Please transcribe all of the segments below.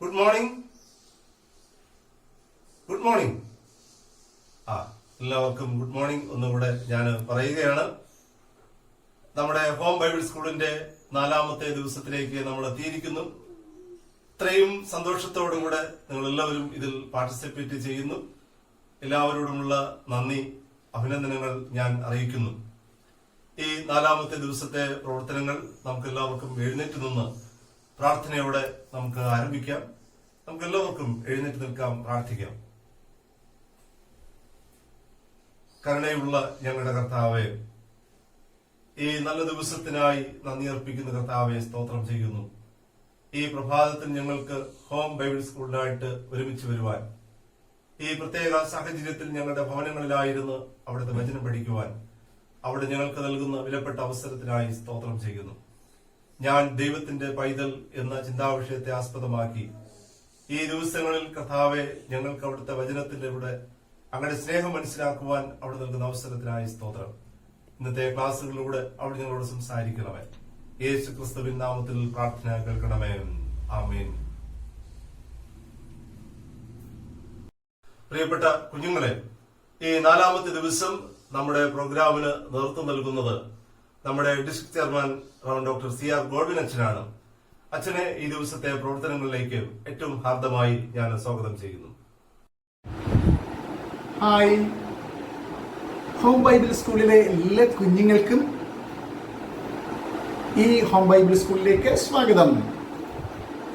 Good morning. Good morning. എല്ലാവർക്കും good morning ഒന്നുകൂടെ ഞാൻ പറയുകയാണ്. നമ്മുടെ ഹോം ബൈബിൾ സ്കൂളിന്റെ 4ാമത്തെ ദിവസത്തിലേക്ക് നമ്മൾ എത്തിയിരിക്കുന്നു. ഇത്രയും സന്തോഷത്തോടും കൂടെ നിങ്ങൾ എല്ലാവരും ഇതിൽ പാർട്ടിസിപ്പേറ്റ് ചെയ്യുന്നു. എല്ലാവരോടുമുള്ള നന്ദി, അഭിനന്ദനങ്ങൾ ഞാൻ അറിയിക്കുന്നു. ഈ 4ാമത്തെ ദിവസത്തെ പ്രവർത്തനങ്ങൾ നമുക്ക് എല്ലാവർക്കും എഴുന്നേറ്റ് നിന്ന് പ്രാർത്ഥനയോടെ നമുക്ക് ആരംഭിക്കാം. നമുക്ക് എല്ലാവർക്കും എഴുന്നേറ്റ് നിൽക്കാം, പ്രാർത്ഥിക്കാം. കരുണയുള്ള ഞങ്ങളുടെ കർത്താവേ, ഈ നല്ല ദിവസത്തിനായി നന്ദി അർപ്പിക്കുന്ന കർത്താവെ സ്തോത്രം ചെയ്യുന്നു. ഈ പ്രഭാതത്തിൽ ഞങ്ങൾക്ക് ഹോം ബൈബിൾ സ്കൂളിനായിട്ട് ഒരുമിച്ച് വരുവാൻ, ഈ പ്രത്യേക സാഹചര്യത്തിൽ ഞങ്ങളുടെ ഭവനങ്ങളിലായിരുന്നു അവിടുത്തെ വചനം പഠിക്കുവാൻ അവിടെ ഞങ്ങൾക്ക് നൽകുന്ന വിലപ്പെട്ട അവസരത്തിനായി സ്തോത്രം ചെയ്യുന്നു. ഞാൻ ദൈവത്തിന്റെ പൈതൽ എന്ന ചിന്താവിഷയത്തെ ആസ്പദമാക്കി ഈ ദിവസങ്ങളിൽ കർത്താവെ ഞങ്ങൾക്ക് അവിടുത്തെ വചനത്തിലൂടെ അങ്ങയുടെ സ്നേഹം മനസ്സിലാക്കുവാൻ അവിടെ നൽകുന്ന അവസരത്തിനായി സ്തോത്രം. ഇന്നത്തെ ക്ലാസ്സുകളിലൂടെ അവിടെ ഞങ്ങളോട് സംസാരിക്കണമേ. യേശു ക്രിസ്തുവിൻ നാമത്തിൽ പ്രാർത്ഥന കേൾക്കണമേ. ആമേൻ. പ്രിയപ്പെട്ട കുഞ്ഞുങ്ങളെ, ഈ 4ാമത്തെ ദിവസം നമ്മുടെ പ്രോഗ്രാമിന് നേതൃത്വം നൽകുന്നത് നമ്മുടെ district chairman doctor CR Godwin അച്ഛനാണ്. അച്ഛനെ ഈ ദിവസത്തെ പ്രവർത്തനങ്ങളിലേക്ക് ഏറ്റവും ഹാർദമായി ഞാൻ സ്വാഗതം ചെയ്യുന്നു. ഹായ്, ഹോം ബൈബിൾ സ്കൂളിലെ എല്ലാ കുഞ്ഞുങ്ങൾക്കും ഈ ഹോം ബൈബിൾ സ്കൂളിലേക്ക് സ്വാഗതം.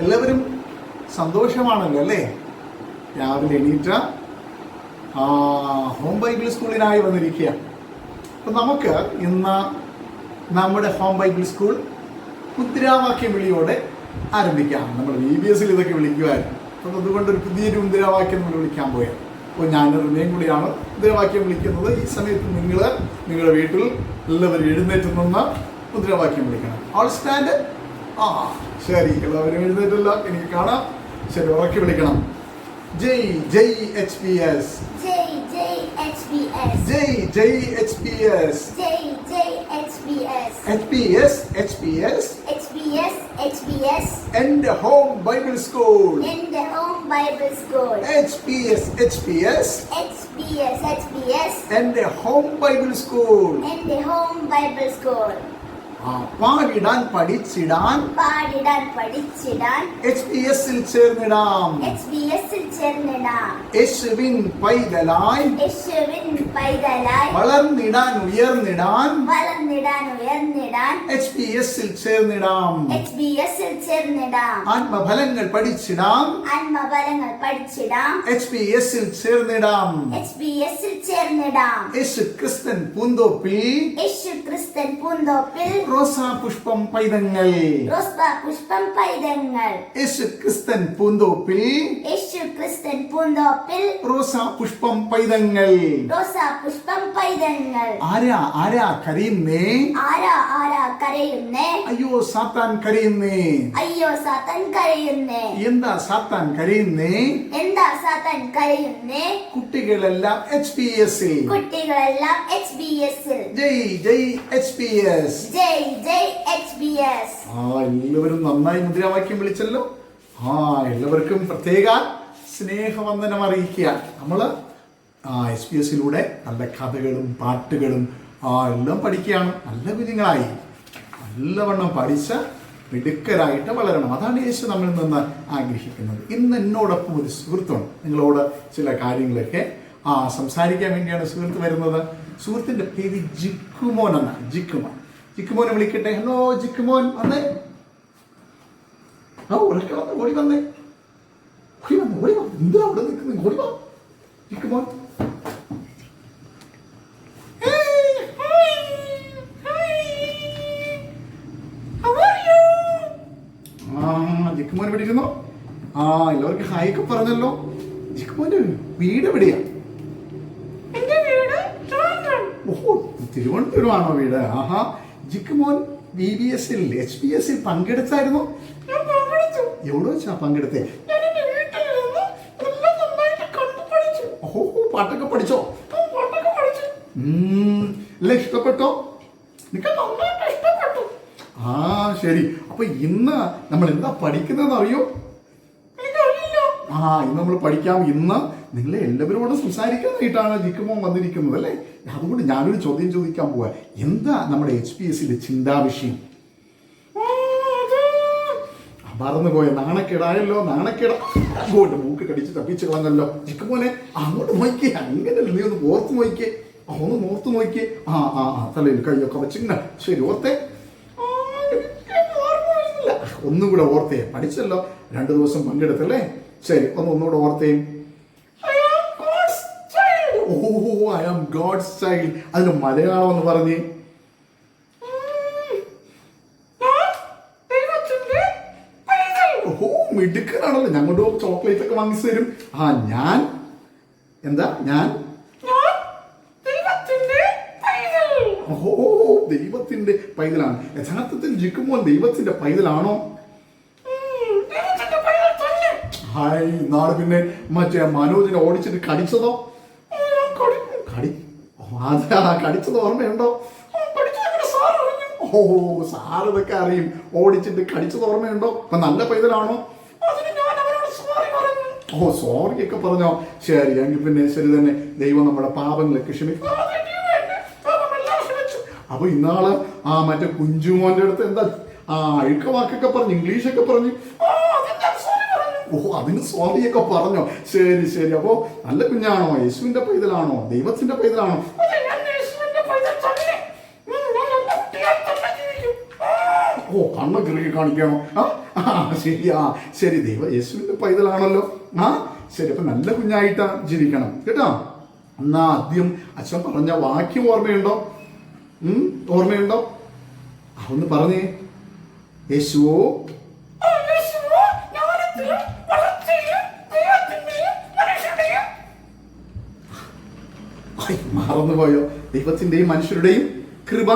എല്ലാവരും സന്തോഷമാണല്ലോ അല്ലേ? രാവിലെ എണീറ്റ ഹോം ബൈബിൾ സ്കൂളിനായി വന്നിരിക്കുക. അപ്പം നമുക്ക് ഇന്ന് നമ്മുടെ ഹോം ബൈബിൾ സ്കൂൾ മുദ്രാവാക്യം വിളിയോടെ ആരംഭിക്കാം. നമ്മൾ VBS ഇതൊക്കെ വിളിക്കുമായിരുന്നു. അപ്പം അതുകൊണ്ടൊരു പുതിയൊരു മുദ്രാവാക്യം നമ്മൾ വിളിക്കാൻ പോയത്. അപ്പോൾ ഞാനൊരു റിമയും കൂടിയാണ് മുദ്രാവാക്യം വിളിക്കുന്നത്. ഈ സമയത്ത് നിങ്ങളുടെ വീട്ടിൽ എല്ലാവരും എഴുന്നേറ്റ് നിന്ന് മുദ്രാവാക്യം വിളിക്കണം. All stand. ശരി, എല്ലാവരും എഴുന്നേറ്റല്ല, എനിക്ക് കാണാം. ശരി, ഉറക്കി വിളിക്കണം. ജയ് ജയ് HBS, ജയ് ജയ് HBS, ജയ് ജയ് HBS, ജയ് ജയ് HBS, HBS HBS, HBS HBS, എൻ്റെ ഹോം ബൈബിൾ സ്കൂൾ. എൻ്റെ home Bible school. HBS HBS, HBS HBS, എൻ്റെ ഹോം ബൈബിൾ സ്കൂൾ. എൻ്റെ ഹോം ബൈബിൾ സ്കൂൾ. പാടിടാൻ പഠിച്ചിടാൻ HBS ൽ ചേർന്നിടാം. HBS ൽ ചേർന്നിടാം. യേശുവിൻ പൈതലായി വളർന്നിടാൻ ഉയർന്നിടാൻ HBS ൽ ചേർന്നിടാം. HBS ൽ ചേർന്നിടാം. ആത്മഫലങ്ങൾ പഠിച്ചിടാം. HBS ൽ ചേർന്നിടാം. HBS ൽ ചേർന്നിടാം. യേശു ക്രിസ്തൻ പൂന്തോപ്പിൽ റോസാ പുഷ്പം പൈതങ്ങൾ. യേശു ക്രിസ്തൻ പൂന്തോപ്പിൽ റോസാ പുഷ്പം പൈതങ്ങൾ. ആരാ കരയുന്നേ? അയ്യോ സാത്താൻ കരയുന്നേ. എന്താ സാത്താൻ കരയുന്നേ? കുട്ടികളെല്ലാം HBS ൽ. ജയ് ജയ് HBS. എല്ലാവരും നന്നായി മുദ്രാവാക്യം വിളിച്ചല്ലോ. എല്ലാവർക്കും പ്രത്യേക സ്നേഹവന്ദനം അറിയിക്കുക. നമ്മള് HBS ലൂടെ നല്ല കഥകളും പാട്ടുകളും എല്ലാം പഠിക്കുകയാണ്. നല്ല കുഞ്ഞുങ്ങളായി നല്ലവണ്ണം പഠിച്ച മിടുക്കരായിട്ട് വളരണം. അതാണ് യേശു നമ്മളിൽ നിന്ന് ആഗ്രഹിക്കുന്നത്. ഇന്ന് എന്നോടൊപ്പം ഒരു സുഹൃത്തുണ്ട്. നിങ്ങളോട് ചില കാര്യങ്ങളൊക്കെ സംസാരിക്കാൻ വേണ്ടിയാണ് സുഹൃത്ത് വരുന്നത്. സുഹൃത്തിന്റെ പേര് ജിക്കുമോൻ എന്നാണ്. ജിക്കുമോനെ വിളിക്കട്ടെ. ഹലോ ജിക്കുമോൻ, വന്നേ. ഉറക്കെ വന്ന് ഓടി വന്നേ. എന്താ അവിടെ നിൽക്കുന്നത്? ഓടി വാ ജിക്കുമോൻ. ജിക്കുമോൻ പഠിക്കുന്നു. എല്ലാവർക്കും ഹായൊക്കെ പറഞ്ഞല്ലോ. ജിക്കുമോന്റെ വീട് എവിടെയാ? ഓഹോ, തിരുവനന്തപുരമാണോ വീട്? ജിക്കുമോൻ VBS ൽ HBS ൽ പങ്കെടുത്തായിരുന്നു. എവിടെ വെച്ചാ പങ്കെടുത്തേ? ഓഹോ, പാട്ടൊക്കെ പഠിച്ചോ? എല്ലാം ഇഷ്ടപ്പെട്ടോ? ശരി. അപ്പൊ ഇന്ന് നമ്മൾ എന്താ പഠിക്കുന്നതെന്ന് അറിയോ? ഇന്ന് നമ്മൾ പഠിക്കാം. ഇന്ന് നിങ്ങളെ എല്ലാവരോടും സംസാരിക്കാനായിട്ടാണ് ജിക്കുമോൻ വന്നിരിക്കുന്നത് അല്ലേ. അതുകൊണ്ട് ഞാനൊരു ചോദ്യം ചോദിക്കാൻ പോവാ. എന്താ നമ്മുടെ HPSലെ ചിന്താവിഷയം? മറന്നു പോയ നാണക്കേടായല്ലോ, നാണക്കേട. അങ്ങോട്ട് മൂക്ക് കടിച്ച് തപ്പിച്ച് കളഞ്ഞല്ലോ ജിക്കുമോനെ. അങ്ങോട്ട് നോക്കിയേ, അങ്ങനെയല്ല, നീ ഒന്ന് ഓർത്ത് നോക്കിയേ, ഒന്ന് ഓർത്ത് നോക്കിയേ. തലയിൽ കൈയൊക്കെ വെച്ചിങ്ങനെ. ശരി, ഓർത്തേ. ഒന്നും കൂടെ ഓർത്തേ. പഠിച്ചല്ലോ, 2 ദിവസം പങ്കെടുത്തല്ലേ. ശരി, ഒന്നുകൂടെ ഓർത്തേ. I am God's child. അതിന് മലയാളം എന്ന് പറഞ്ഞേ. മിടുക്കനാണല്ലോ. ഞങ്ങളുടെ ചോക്ലേറ്റ് ഒക്കെ വാങ്ങിച്ചു തരും. ഞാൻ ദൈവത്തിന്റെ പൈതലാണ്. യഥാർത്ഥത്തിൽ ജിക്കുമോൻ ദൈവത്തിന്റെ പൈതലാണോ? നാളെ പിന്നെ മറ്റേ മനോജിനെ ഓടിച്ചിട്ട് കടിച്ചതോ? കടിച്ചത് ഓർമ്മയുണ്ടോ? സാറിതൊക്കെ അറിയും. ഓടിച്ചിട്ട് കടിച്ചത് ഓർമ്മയുണ്ടോ? അപ്പൊ നല്ല പൈതലാണോ? സോറി ഒക്കെ പറഞ്ഞോ? ശരി, എങ്കിൽ പിന്നെ ശരി തന്നെ. ദൈവം നമ്മുടെ പാപങ്ങളൊക്കെ ക്ഷമിക്കും. അപ്പൊ ഇന്നാള് മറ്റേ കുഞ്ചുമോന്റെ അടുത്ത് എന്താ അഴുക്ക വാക്കൊക്കെ പറഞ്ഞു, ഇംഗ്ലീഷൊക്കെ പറഞ്ഞു. അതിന് സോറിയൊക്കെ പറഞ്ഞോ? ശരി ശരി. അപ്പോ നല്ല കുഞ്ഞാണോ? യേശുവിന്റെ പൈതലാണോ? ദൈവത്തിന്റെ പൈതലാണോ? കണ്ണ് കിറുക്കി കാണിക്കണോ? ശരിയാ, ശരി. യേശുവിന്റെ പൈതലാണല്ലോ. ശരി. അപ്പൊ നല്ല കുഞ്ഞായിട്ടാ ജീവിക്കണം കേട്ടോ. എന്നാ ആദ്യം അച്ഛൻ പറഞ്ഞ വാക്യം ഓർമ്മയുണ്ടോ? ഓർമ്മയുണ്ടോ? ഒന്ന് പറഞ്ഞേ. യേശുവോ മറന്നുപോയോ? ദൈവത്തിന്റെയും മനുഷ്യരുടെയും കൃപ.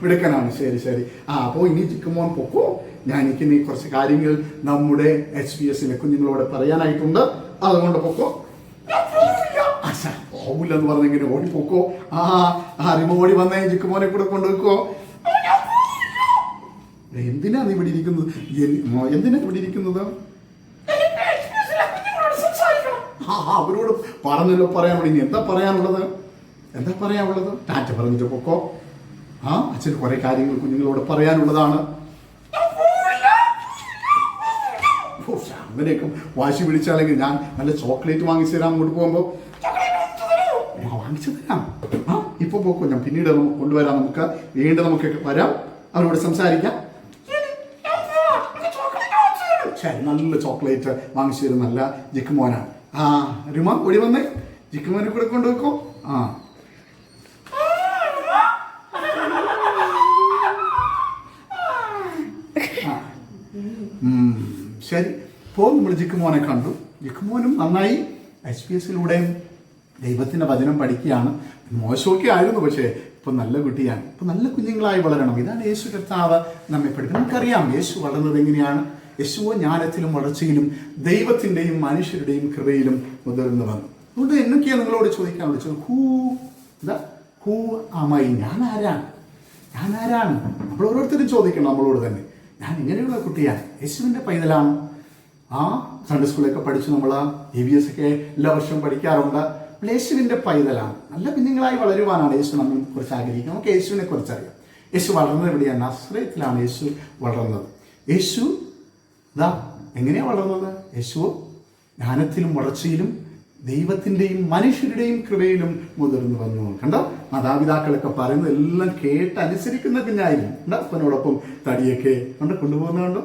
മിടുക്കനാണ്. ശരി ശരി. അപ്പോ ഇനി ജിക്കുമോൻ പൊക്കോ. എനിക്ക് നീ കുറച്ച് കാര്യങ്ങൾ നമ്മുടെ HPSലെ കുഞ്ഞുങ്ങളോട് പറയാനായിട്ടുണ്ട്. അതുകൊണ്ട് പൊക്കോ. പോവില്ലെന്ന് പറഞ്ഞെങ്ങനെ ഓടിപ്പോക്കോ. റിമോ ഓടി വന്നേ. ജിക്കുമോനെ കൂടെ കൊണ്ടുവെക്കോ. എന്തിനാ നീ ഇവിടെ ഇരിക്കുന്നത്? എന്തിനാ ഇവിടെ ഇരിക്കുന്നത്? അവരോട് പറഞ്ഞല്ലോ പറയാനുള്ളത്. ഇനി എന്താ പറയാനുള്ളത്? ടാറ്റ പറഞ്ഞിട്ട് പൊക്കോ. അച്ഛന് കുറെ കാര്യങ്ങൾ കുഞ്ഞുങ്ങളോട് പറയാനുള്ളതാണ്. അങ്ങനെയൊക്കെ വാശി പിടിച്ചാലെങ്കിൽ ഞാൻ നല്ല ചോക്ലേറ്റ് വാങ്ങിച്ചു തരാം. അങ്ങോട്ട് പോകുമ്പോ വാങ്ങിച്ചു തരാം. ഇപ്പൊ പോക്കോ. ഞാൻ പിന്നീട് കൊണ്ടുവരാം. നമുക്ക് നമുക്കൊക്കെ വരാം. അവരോട് സംസാരിക്കാം. ശരി, നല്ല ചോക്ലേറ്റ് വാങ്ങിച്ചു തരും. നല്ല ജിക്കുമോനാണ്. റിമ ഓടി വന്നേ. ജിക്കുമോനെ കൂടെ കൊണ്ടുവെക്കോ. ശരി. ഇപ്പോൾ നമ്മൾ ജിക്കുമോനെ കണ്ടു. ജിക്കുമോനും നന്നായി HPSലൂടെ ദൈവത്തിന്റെ വചനം പഠിക്കുകയാണ്. മോശമൊക്കെ ആയിരുന്നു, പക്ഷേ ഇപ്പൊ നല്ല കുട്ടിയാണ്. ഇപ്പൊ നല്ല കുഞ്ഞുങ്ങളായി വളരണം. ഇതാണ് യേശു കർത്താവ് നമ്മെ പഠിക്കുന്നത്. നമുക്കറിയാം യേശു വളർന്നത് എങ്ങനെയാണ്. യേശുവോ ജ്ഞാനത്തിലും വളർച്ചയിലും ദൈവത്തിന്റെയും മനുഷ്യരുടെയും കൃപയിലും മുതിർന്നു വന്നു. അതുകൊണ്ട് എന്നൊക്കെയാണ് നിങ്ങളോട് ചോദിക്കാനുള്ളത്. ഹൂ ആമൈ? ഞാൻ ആരാണ്? നമ്മൾ ഓരോരുത്തരും ചോദിക്കണം നമ്മളോട് തന്നെ. ഞാൻ ഇങ്ങനെയുള്ള കുട്ടിയാണ്. യേശുവിന്റെ പൈതലാണ്. സൺഡേ സ്കൂളിലൊക്കെ പഠിച്ചു. നമ്മൾ EVS ഒക്കെ എല്ലാ വർഷവും പഠിക്കാറുണ്ട്. യേശുവിന്റെ പൈതലാണ്. നല്ല കുഞ്ഞുങ്ങളായി വളരുവാനാണ് യേശു നമ്മെ കുറിച്ച് ആഗ്രഹിക്കുന്നത്. നമുക്ക് യേശുവിനെ കുറിച്ച് അറിയാം. യേശു വളർന്നത് എവിടെയാണ്? നസ്രയത്തിലാണ് യേശു വളർന്നത്. യേശു എങ്ങനെയാ വളർന്നത്? യേശു ജ്ഞാനത്തിലും വളർച്ചയിലും ദൈവത്തിന്റെയും മനുഷ്യരുടെയും കൃപയിലും മുതിർന്നു വന്നു. കണ്ടോ? മാതാപിതാക്കളൊക്കെ പറയുന്നത് എല്ലാം കേട്ട് അനുസരിക്കുന്ന കുഞ്ഞായിരുന്നു. അപ്പനോടൊപ്പം തടിയൊക്കെ കൊണ്ടുപോകുന്നുണ്ടോ?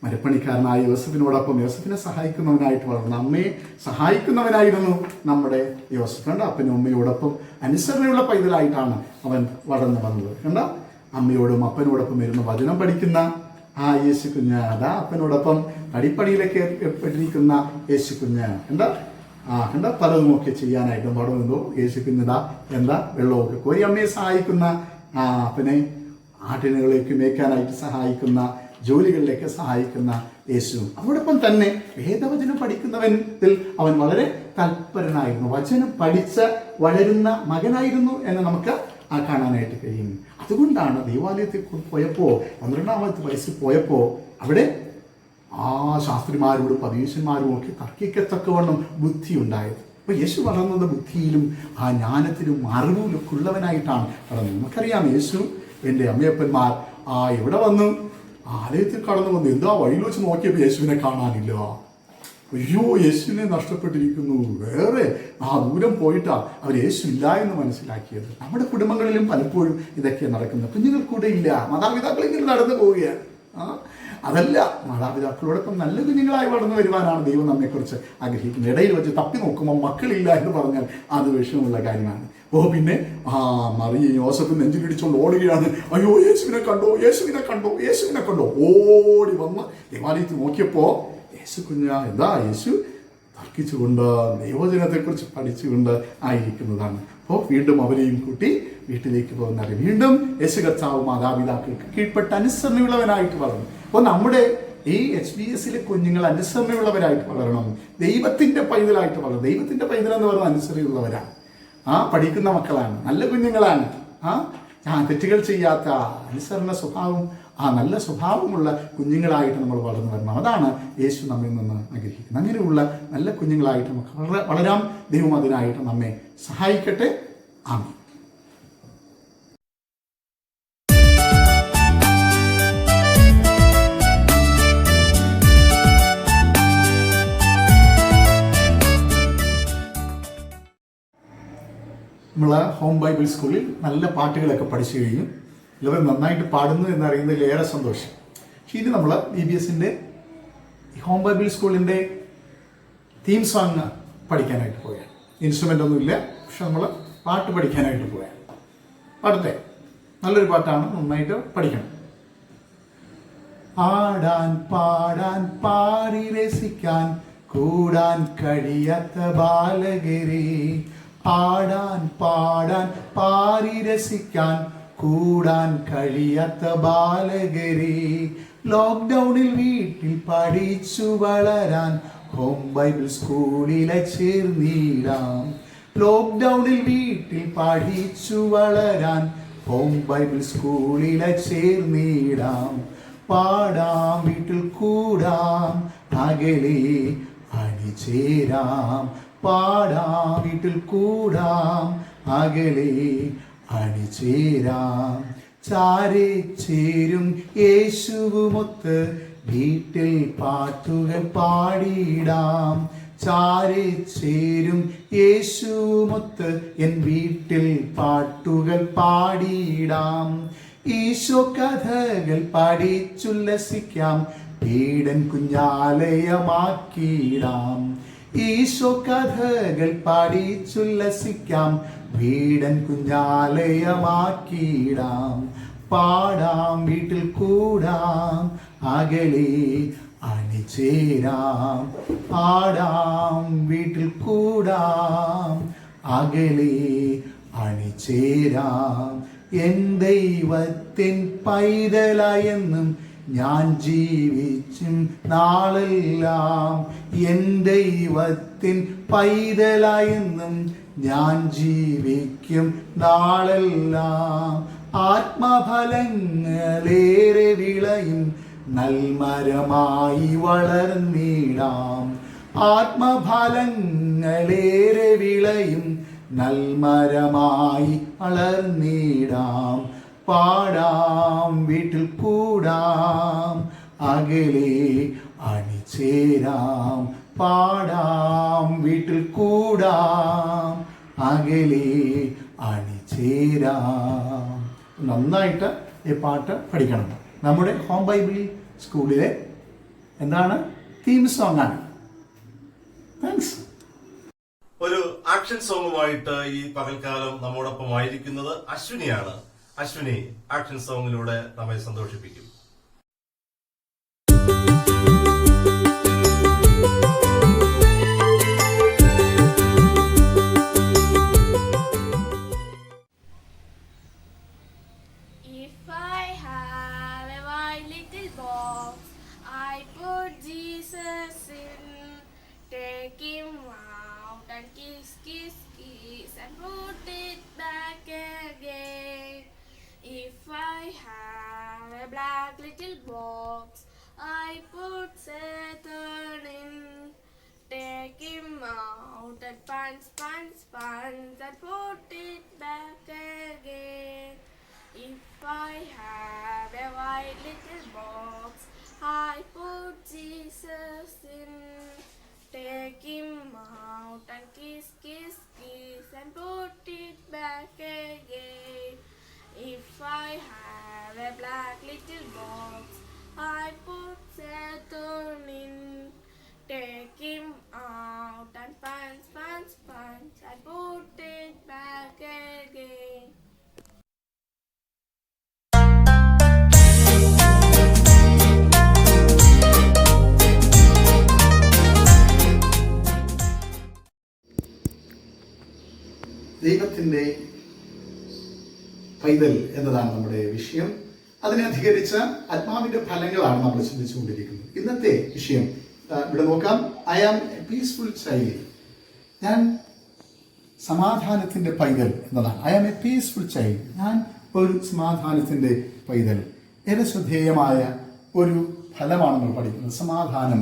മരപ്പണിക്കാരനായ യോസഫിനോടൊപ്പം യോസഫിനെ സഹായിക്കുന്നവനായിട്ട് വളർന്നു. അമ്മയെ സഹായിക്കുന്നവനായിരുന്നു നമ്മുടെ യോസഫ്. കണ്ട? അപ്പനും അമ്മയോടൊപ്പം അനുസരണയുള്ള പൈതലായിട്ടാണ് അവൻ വളർന്നു വന്നത്. കണ്ട? അമ്മയോടും അപ്പനോടൊപ്പം ഇരുന്ന് വചനം പഠിക്കുന്ന യേശു കുഞ്ഞ്. അപ്പനോടൊപ്പം അടിപ്പടിയിലൊക്കെ ഏർപ്പെട്ടിരിക്കുന്ന യേശു കുഞ്ഞ്. കണ്ട? പലതുമൊക്കെ ചെയ്യാനായിട്ട് വളർന്നു യേശു കുഞ്ഞിതാ. വെള്ളമൊക്കെ കോരി അമ്മയെ സഹായിക്കുന്ന, അപ്പനെ ആട്ടിനുകളേക്ക് മേയ്ക്കാനായിട്ട് സഹായിക്കുന്ന, ജോലികളിലേക്ക് സഹായിക്കുന്ന യേശു. അതോടൊപ്പം തന്നെ വേദവചനം പഠിക്കുന്നവനിൽ അവൻ വളരെ തൽപരനായിരുന്നു. വചനം പഠിച്ച് വളരുന്ന മകനായിരുന്നു എന്ന് നമുക്ക് കാണാനായിട്ട് കഴിയും. അതുകൊണ്ടാണ് ദേവാലയത്തിൽ പോയപ്പോൾ 12-ാമത്തെ വയസ്സിൽ പോയപ്പോൾ അവിടെ ആ ശാസ്ത്രിമാരോടും പരീശന്മാരും ഒക്കെ തർക്കിക്കത്തക്കവണ്ണം ബുദ്ധി ഉണ്ടായത്. അപ്പോൾ യേശു വളർന്നത് ബുദ്ധിയിലും ആ ജ്ഞാനത്തിലും അറിവിലൊക്കെ ഉള്ളവനായിട്ടാണ് വളർന്നത്. നമുക്കറിയാം യേശു എൻ്റെ അമ്മയപ്പന്മാർ എവിടെ വന്നു ആലയത്തിൽ കടന്നു വന്നു. എന്താ വഴിയിൽ വെച്ച് നോക്കിയപ്പോൾ യേശുവിനെ കാണാനില്ല. അയ്യോ, യേശുവിനെ നഷ്ടപ്പെട്ടിരിക്കുന്നു. വേറെ ദൂരം പോയിട്ടാ അവർ യേശു ഇല്ല എന്ന് മനസ്സിലാക്കിയത്. നമ്മുടെ കുടുംബങ്ങളിലും പലപ്പോഴും ഇതൊക്കെ നടക്കുന്നത്. കുഞ്ഞുങ്ങൾ കൂടെ ഇല്ല, മാതാപിതാക്കൾ ഇങ്ങനെ നടന്നു പോവുകയാണ്. അതല്ല, മാതാപിതാക്കളോടൊപ്പം നല്ല കുഞ്ഞുങ്ങളായി വളർന്നു വരുവാനാണ് ദൈവം നമ്മെക്കുറിച്ച് ആഗ്രഹിക്കുന്നത്. ഇടയിൽ വെച്ച് തപ്പി നോക്കുമ്പോൾ മക്കളില്ല എന്ന് പറഞ്ഞാൽ അത് വിഷമമുള്ള കാര്യമാണ്. പിന്നെ മറിയ യോസഫ് നെഞ്ചിലിടിച്ചുകൊണ്ട് ഓടുകയാണ്. അയ്യോ, യേശുവിനെ കണ്ടോ, യേശുവിനെ കണ്ടോ, യേശുവിനെ കണ്ടോ. ഓടി വന്ന് ദേവാലയത്തിൽ നോക്കിയപ്പോൾ യേശു എന്താ യേശു തർക്കിച്ചുകൊണ്ട് ദൈവജനത്തെക്കുറിച്ച് പഠിച്ചുകൊണ്ട് ആയിരിക്കുന്നതാണ്. അപ്പോൾ വീണ്ടും അവരെയും കൂട്ടി വീട്ടിലേക്ക് പോകുന്നത്. വീണ്ടും യേശു കർത്താവ് മാതാപിതാക്കൾക്ക് കീഴ്പ്പെട്ട് അനുസരണയുള്ളവനായിട്ട് വളർന്നു. അപ്പോൾ നമ്മുടെ ഈ HBSലെ കുഞ്ഞുങ്ങൾ അനുസരണയുള്ളവരായിട്ട് വളരണം, ദൈവത്തിൻ്റെ പൈതലായിട്ട് വളരണം. ദൈവത്തിൻ്റെ പൈതൽ എന്ന് പറയുന്നത് അനുസരണയുള്ളവരാണ്, പഠിക്കുന്ന മക്കളാണ്, നല്ല കുഞ്ഞുങ്ങളാണ്, തെറ്റുകൾ ചെയ്യാത്ത അനുസരണ സ്വഭാവം, നല്ല സ്വഭാവമുള്ള കുഞ്ഞുങ്ങളായിട്ട് നമ്മൾ വളർന്നു വരണം. അതാണ് യേശു നമ്മിൽ നിന്ന് ആഗ്രഹിക്കുന്നത്. അങ്ങനെയുള്ള നല്ല കുഞ്ഞുങ്ങളായിട്ട് നമുക്ക് വളരാം. ദൈവം അതിനായിട്ട് നമ്മെ സഹായിക്കട്ടെ. ആമേൻ. നമ്മൾ ഹോം ബൈബിൾ സ്കൂളിൽ നല്ല പാട്ടുകളൊക്കെ പഠിച്ചു കഴിഞ്ഞു. എല്ലാവരും നന്നായിട്ട് പാടുന്നു എന്നറിയുന്നതിൽ ഏറെ സന്തോഷം. പക്ഷേ ഇത് നമ്മൾ EBSൻ്റെ ഹോം ബൈബിൾ സ്കൂളിൻ്റെ തീം സോങ് പഠിക്കാനായിട്ട് പോയാണ്. ഇൻസ്ട്രുമെൻ്റ് ഒന്നുമില്ല, പക്ഷെ നമ്മൾ പാട്ട് പഠിക്കാനായിട്ട് പോയാണ്. പാടത്തെ നല്ലൊരു പാട്ടാണ്, നന്നായിട്ട് പഠിക്കണം. ആടാൻ പാടാൻ പാടി രസിക്കാൻ കൂടാൻ കഴിയാത്ത ബാലകരെ, ആടാൻ പാടാൻ പാടി രസിക്കാൻ കൂടാൻ കഴിയാത്ത ബാലകരെ, ലോക്ക്ഡൗണിൽ വീട്ടിൽ പഠിച്ചു വളരാൻ ഹോം ബൈബിൾ സ്കൂളിലെ ചേർന്നിടാം. ലോക്ക്ഡൗണിൽ വീട്ടിൽ പഠിച്ചു വളരാൻ ഹോം ബൈബിൾ സ്കൂളിലെ ചേർന്നിടാം. പാടാം, വീട്ടിൽ കൂടാം, അകലെ അണിചേരാം. പാടാം, വീട്ടിൽ കൂടാം, അകലെ അണിചേരാം. ചാരെ ചേരും യേശുവുമൊത്ത് വീട്ടിൽ പാട്ടുകൾ പാടിയിടാം. ചാരെ ചേരും യേശുവുമൊത്ത് എൻ വീട്ടിൽ പാട്ടുകൾ പാടിയിടാം. ഈശോ കഥകൾ പഠിച്ചുല്ലസിക്കാം, പീഡൻ കുഞ്ഞാലയമാക്കിയിടാം. ഈശോ കഥകൾ പഠിച്ചുല്ലസിക്കാം, വീടൻ കുഞ്ഞാലയമാക്കിയിടാം. പാടാം, വീട്ടിൽ കൂടാം, അകലെ അണിചേരാം. പാടാം, വീട്ടിൽ കൂടാം, അകലെ അണിചേരാം. എൻ ദൈവത്തിൻ പൈതലായെന്നും ഞാൻ ജീവിച്ചും നാളെല്ലാം. എൻ ദൈവത്തിൻ പൈതലായെന്നും ഞാൻ ജീവിക്കും നാളെല്ലാം. ആത്മഫലങ്ങളേറെ വിളയും നൽമരമായി വളർന്നിടാം. ആത്മഫലങ്ങളേറെ വിളയും നൽമരമായി വളർന്നിടാം. പാടാം, വീട്ടിൽ കൂടാം, അകലെ അണിചേരാം. പാടാം, വീട്ടിൽ കൂടാം, അകലെ അണിചേരാം. നന്നായിട്ട് ഈ പാട്ട് പഠിക്കണം. നമ്മുടെ ഹോം ബൈബിൾ സ്കൂളിലെ തീം സോങ് ആണ്. താങ്ക്സ്. ഒരു ആക്ഷൻ സോങ്ങുമായിട്ട് ഈ പകൽക്കാലം നമ്മോടൊപ്പം ആയിരിക്കുന്നത് അശ്വിനിയാണ്. അശ്വിനി ആക്ഷൻ സോങ്ങിലൂടെ നമ്മെ സന്തോഷിപ്പിക്കും. If I have a white little box, I put Jesus in, take him out and kiss, kiss, kiss, and put it back again. If black little box. I put Saturn in. Take him out and punch, punch, punch and put it back again. If I have a white little box, I put Jesus in. Take him out and kiss, kiss, kiss and put it back again. If I have a black little box, I put Saturn in. Take him out and punch, punch, punch and put it back again. ദൈവത്തിൻ്റെ പൈതൽ എന്നതാണ് നമ്മുടെ വിഷയം. അതിനെ അധികരിച്ച ആത്മാവിന്റെ ഫലങ്ങളാണ് നമ്മൾ ചിന്തിച്ചുകൊണ്ടിരിക്കുന്നത്. ഇന്നത്തെ വിഷയം ഇവിടെ നോക്കാം. I am a peaceful child. ഞാൻ സമാധാനത്തിന്റെ പൈതൽ എന്നതാണ്. I am a peaceful child. ഞാൻ ഒരു സമാധാനത്തിന്റെ പൈതൽ. ഏറെ ശ്രദ്ധേയമായ ഒരു ഫലമാണ് നമ്മൾ പഠിക്കുന്നത്. സമാധാനം.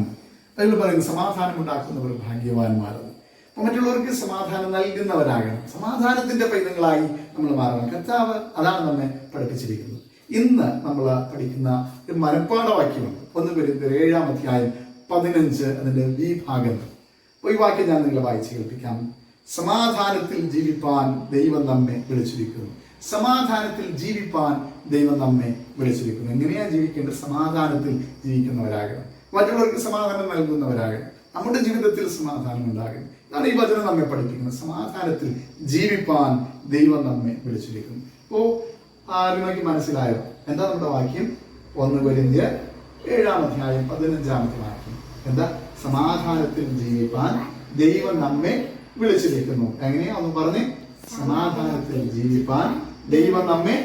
ബൈബിൾ പറയുന്നത് സമാധാനം ഉണ്ടാക്കുന്നവർ ഭാഗ്യവാന്മാരെന്ന്. അപ്പോൾ മറ്റുള്ളവർക്ക് സമാധാനം നൽകുന്നവരാകണം. സമാധാനത്തിന്റെ പൈതങ്ങളായി നമ്മൾ മാറണം. കർത്താവ് അതാണ് നമ്മെ പഠിപ്പിച്ചിരിക്കുന്നത്. ഇന്ന് നമ്മൾ പഠിക്കുന്ന ഒരു മനഃപ്പാഠവാക്യമുണ്ട്. 1 കൊരിന്ത്യർ 7-ാം അധ്യായം 15 അതിന്റെ ബി ഭാഗം. ഈ വാക്യം ഞാൻ നിങ്ങളെ വായിച്ച് കേൾപ്പിക്കാം. സമാധാനത്തിൽ ജീവിപ്പാൻ ദൈവം നമ്മെ വിളിച്ചിരിക്കുന്നു. സമാധാനത്തിൽ ജീവിപ്പാൻ ദൈവം നമ്മെ വിളിച്ചിരിക്കുന്നു. എങ്ങനെയാണ് ജീവിക്കേണ്ടത്? സമാധാനത്തിൽ ജീവിക്കുന്നവരാകണം. മറ്റുള്ളവർക്ക് സമാധാനം നൽകുന്നവരാകണം. നമ്മുടെ ജീവിതത്തിൽ സമാധാനം ഉണ്ടാകണം. ഇതാണ് ഈ വചനം നമ്മെ പഠിപ്പിക്കുന്നത്. സമാധാനത്തിൽ ജീവിപ്പാൻ ദൈവം നമ്മെ വിളിച്ചിരിക്കുന്നു. അപ്പോ നിങ്ങൾക്ക് മനസ്സിലായോ എന്താ നമ്മുടെ വാക്യം? 1 കൊരിന്ത്യർ 7-ാം അധ്യായം 15-ാമത്തെ വാക്യം എന്താ? സമാധാനത്തിൽ ജീവിപ്പാൻ ദൈവം നമ്മെ വിളിച്ചിരിക്കുന്നു. എങ്ങനെയാ ഒന്ന് പറഞ്ഞേ? സമാധാനത്തിൽ ജീവിപ്പാൻ ദൈവം നമ്മെ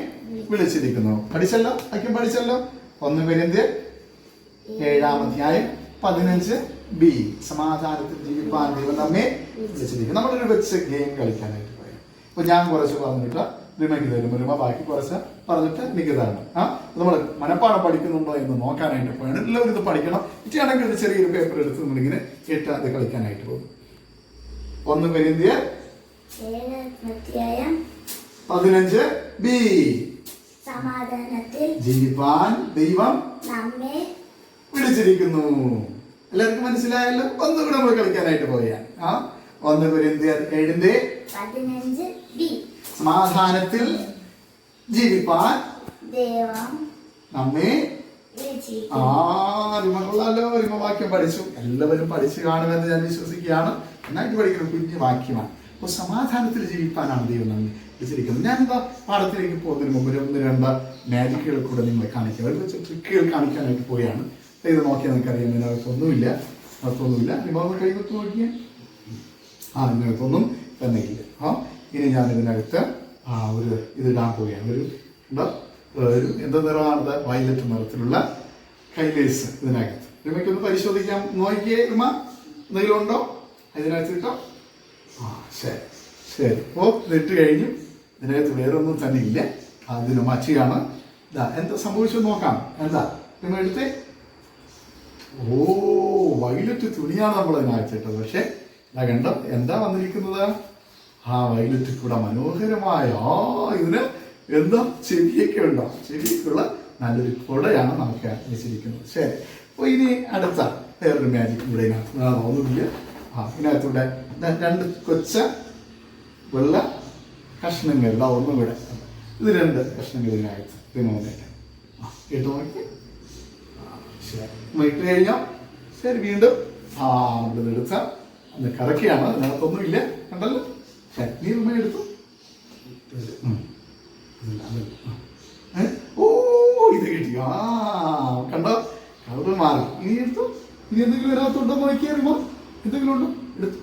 വിളിച്ചിരിക്കുന്നു. പഠിച്ചല്ലോ, വാക്യം പഠിച്ചല്ലോ. 1 കൊരിന്ത്യർ 7-ാം അധ്യായം 15b. സമാധാനത്തിൽ ജീവിപ്പാൻ ദൈവം നമ്മെ വിളിച്ചിരിക്കുന്നു. നമ്മളൊരു വെച്ച് ഗെയിം കളിക്കാനായിട്ട് പോയി. അപ്പൊ ഞാൻ കുറച്ച് പറഞ്ഞിട്ട് റിമയ്ക്ക് തരും. റിമ ബാക്കി കുറച്ച് പറഞ്ഞിട്ട് എനിക്ക് തരണം. നമ്മൾ മനഃപ്പാഠം പഠിക്കുന്നുണ്ടോ എന്ന് നോക്കാനായിട്ട് പോയാണ്. എല്ലാവരും ഇത് പഠിക്കണം. ഇറ്റാണെങ്കിൽ ഒരു ചെറിയൊരു പേപ്പർ എടുത്ത് നമ്മളിങ്ങനെ കേട്ട് അത് കളിക്കാനായിട്ട് പോകും. 1 കൊരിന്ത്യർ 15b. സമാധാനത്തിൽ ജീവിപ്പാൻ ദൈവം നമ്മെ വിളിച്ചിരിക്കുന്നു. എല്ലാവർക്കും മനസ്സിലായല്ലോ? ഒന്നുകൂടെ നമ്മൾ കളിക്കാനായിട്ട് പോയാൽ 1 കൊരിന്ത്യർ 7:15b. സമാധാനത്തിൽ ജീവിപ്പാൻ ദൈവം നമ്മെ കൊള്ളാലോ. റിമ വാക്യം പഠിച്ചു. എല്ലാവരും പഠിച്ചു കാണുമെന്ന് ഞാൻ വിശ്വസിക്കുകയാണ്. നന്നായിട്ട് പഠിക്കുന്ന കുഞ്ഞു വാക്യമാണ്. അപ്പൊ സമാധാനത്തിൽ ജീവിപ്പാനാണ് ദൈവം നമ്മെ വിളിച്ചിരിക്കുന്നത്. ഞാനെന്താ പാഠത്തിലേക്ക് പോകുന്നതിന് മുമ്പ് 1-2 മാജിക്കുകൾ കൂടെ നിങ്ങളെ കാണിക്കാം. ഒരു വെച്ച് ട്രിക്കുകൾ കാണിക്കാനായിട്ട് പോയാണ്. ഇത് നോക്കിയാൽ നിനക്കറിയാം. ഇതിനകത്തൊന്നുമില്ല. റിമ കൈകൊത്ത് നോക്കിയാൽ ഇതിനകത്തൊന്നും തന്നെ ഇല്ല. ഇനി ഞാൻ ഇതിനകത്ത് ഒരു ഇതിടാൻ പോവുകയാണ്. ഒരു എന്താ നിറമാണത്? വയലറ്റ് നിറത്തിലുള്ള കൈലേസ് ഇതിനകത്ത്. റിമയ്ക്കൊന്ന് പരിശോധിക്കാം. നോക്കിയേ റിമ, എന്തെങ്കിലും ഉണ്ടോ ഇതിനകത്ത്? കിട്ടോ? ശരി ശരി. ഇതിട്ട് കഴിഞ്ഞു. ഇതിനകത്ത് വേറൊന്നും തന്നെ ഇല്ല. അതിന് മച്ചിയാണ്. എന്താ സംഭവിച്ചു നോക്കാം. എന്താ റിമ എടുത്തേ? വയലറ്റ് തുണിയാണ് നമ്മൾ ഇതിനകത്ത് ഇട്ടത്. പക്ഷെ കണ്ടോ എന്താ വന്നിരിക്കുന്നത്? വയലറ്റ് കൂടെ മനോഹരമായ ഇതിന് എന്താ ചെവിയൊക്കെ ഉണ്ടോ? ചെവിയൊക്കെയുള്ള നല്ലൊരു കുടയാണ് നമുക്ക് വെച്ചിരിക്കുന്നത്. ശരി. അപ്പോൾ ഇനി അടുത്ത വേറൊരു മാജിക് ഇവിടെ ഇതിനകത്ത് ഒന്നുമില്ല. ഇതിനകത്തൂടെ 2 കൊച്ച വെള്ള കഷ്ണങ്ങൾ. ഒന്നും കൂടെ ഇത് 2 കഷ്ണങ്ങൾ ഇതിനകത്ത് റിമോട്ടായിട്ട് ഇട്ട് നോക്കി. ശരി, ഇട്ട് കഴിഞ്ഞോ? ശരി, വീണ്ടും നമ്മളിത് എടുത്ത അന്ന് കറക്കിയാണ്. അതിനകത്തൊന്നുമില്ല. കണ്ടല്ലോ? ശരി, നീ റിമ എടുത്തു. ഇത് കിട്ടി. കണ്ടോ? കളറ് മാറി. ഇനി എടുത്തു. ഇനി എന്തെങ്കിലും ഇതിനകത്തുണ്ടോ നോക്കിയാ റിമ? എന്തെങ്കിലും ഉണ്ടോ? എടുത്തു.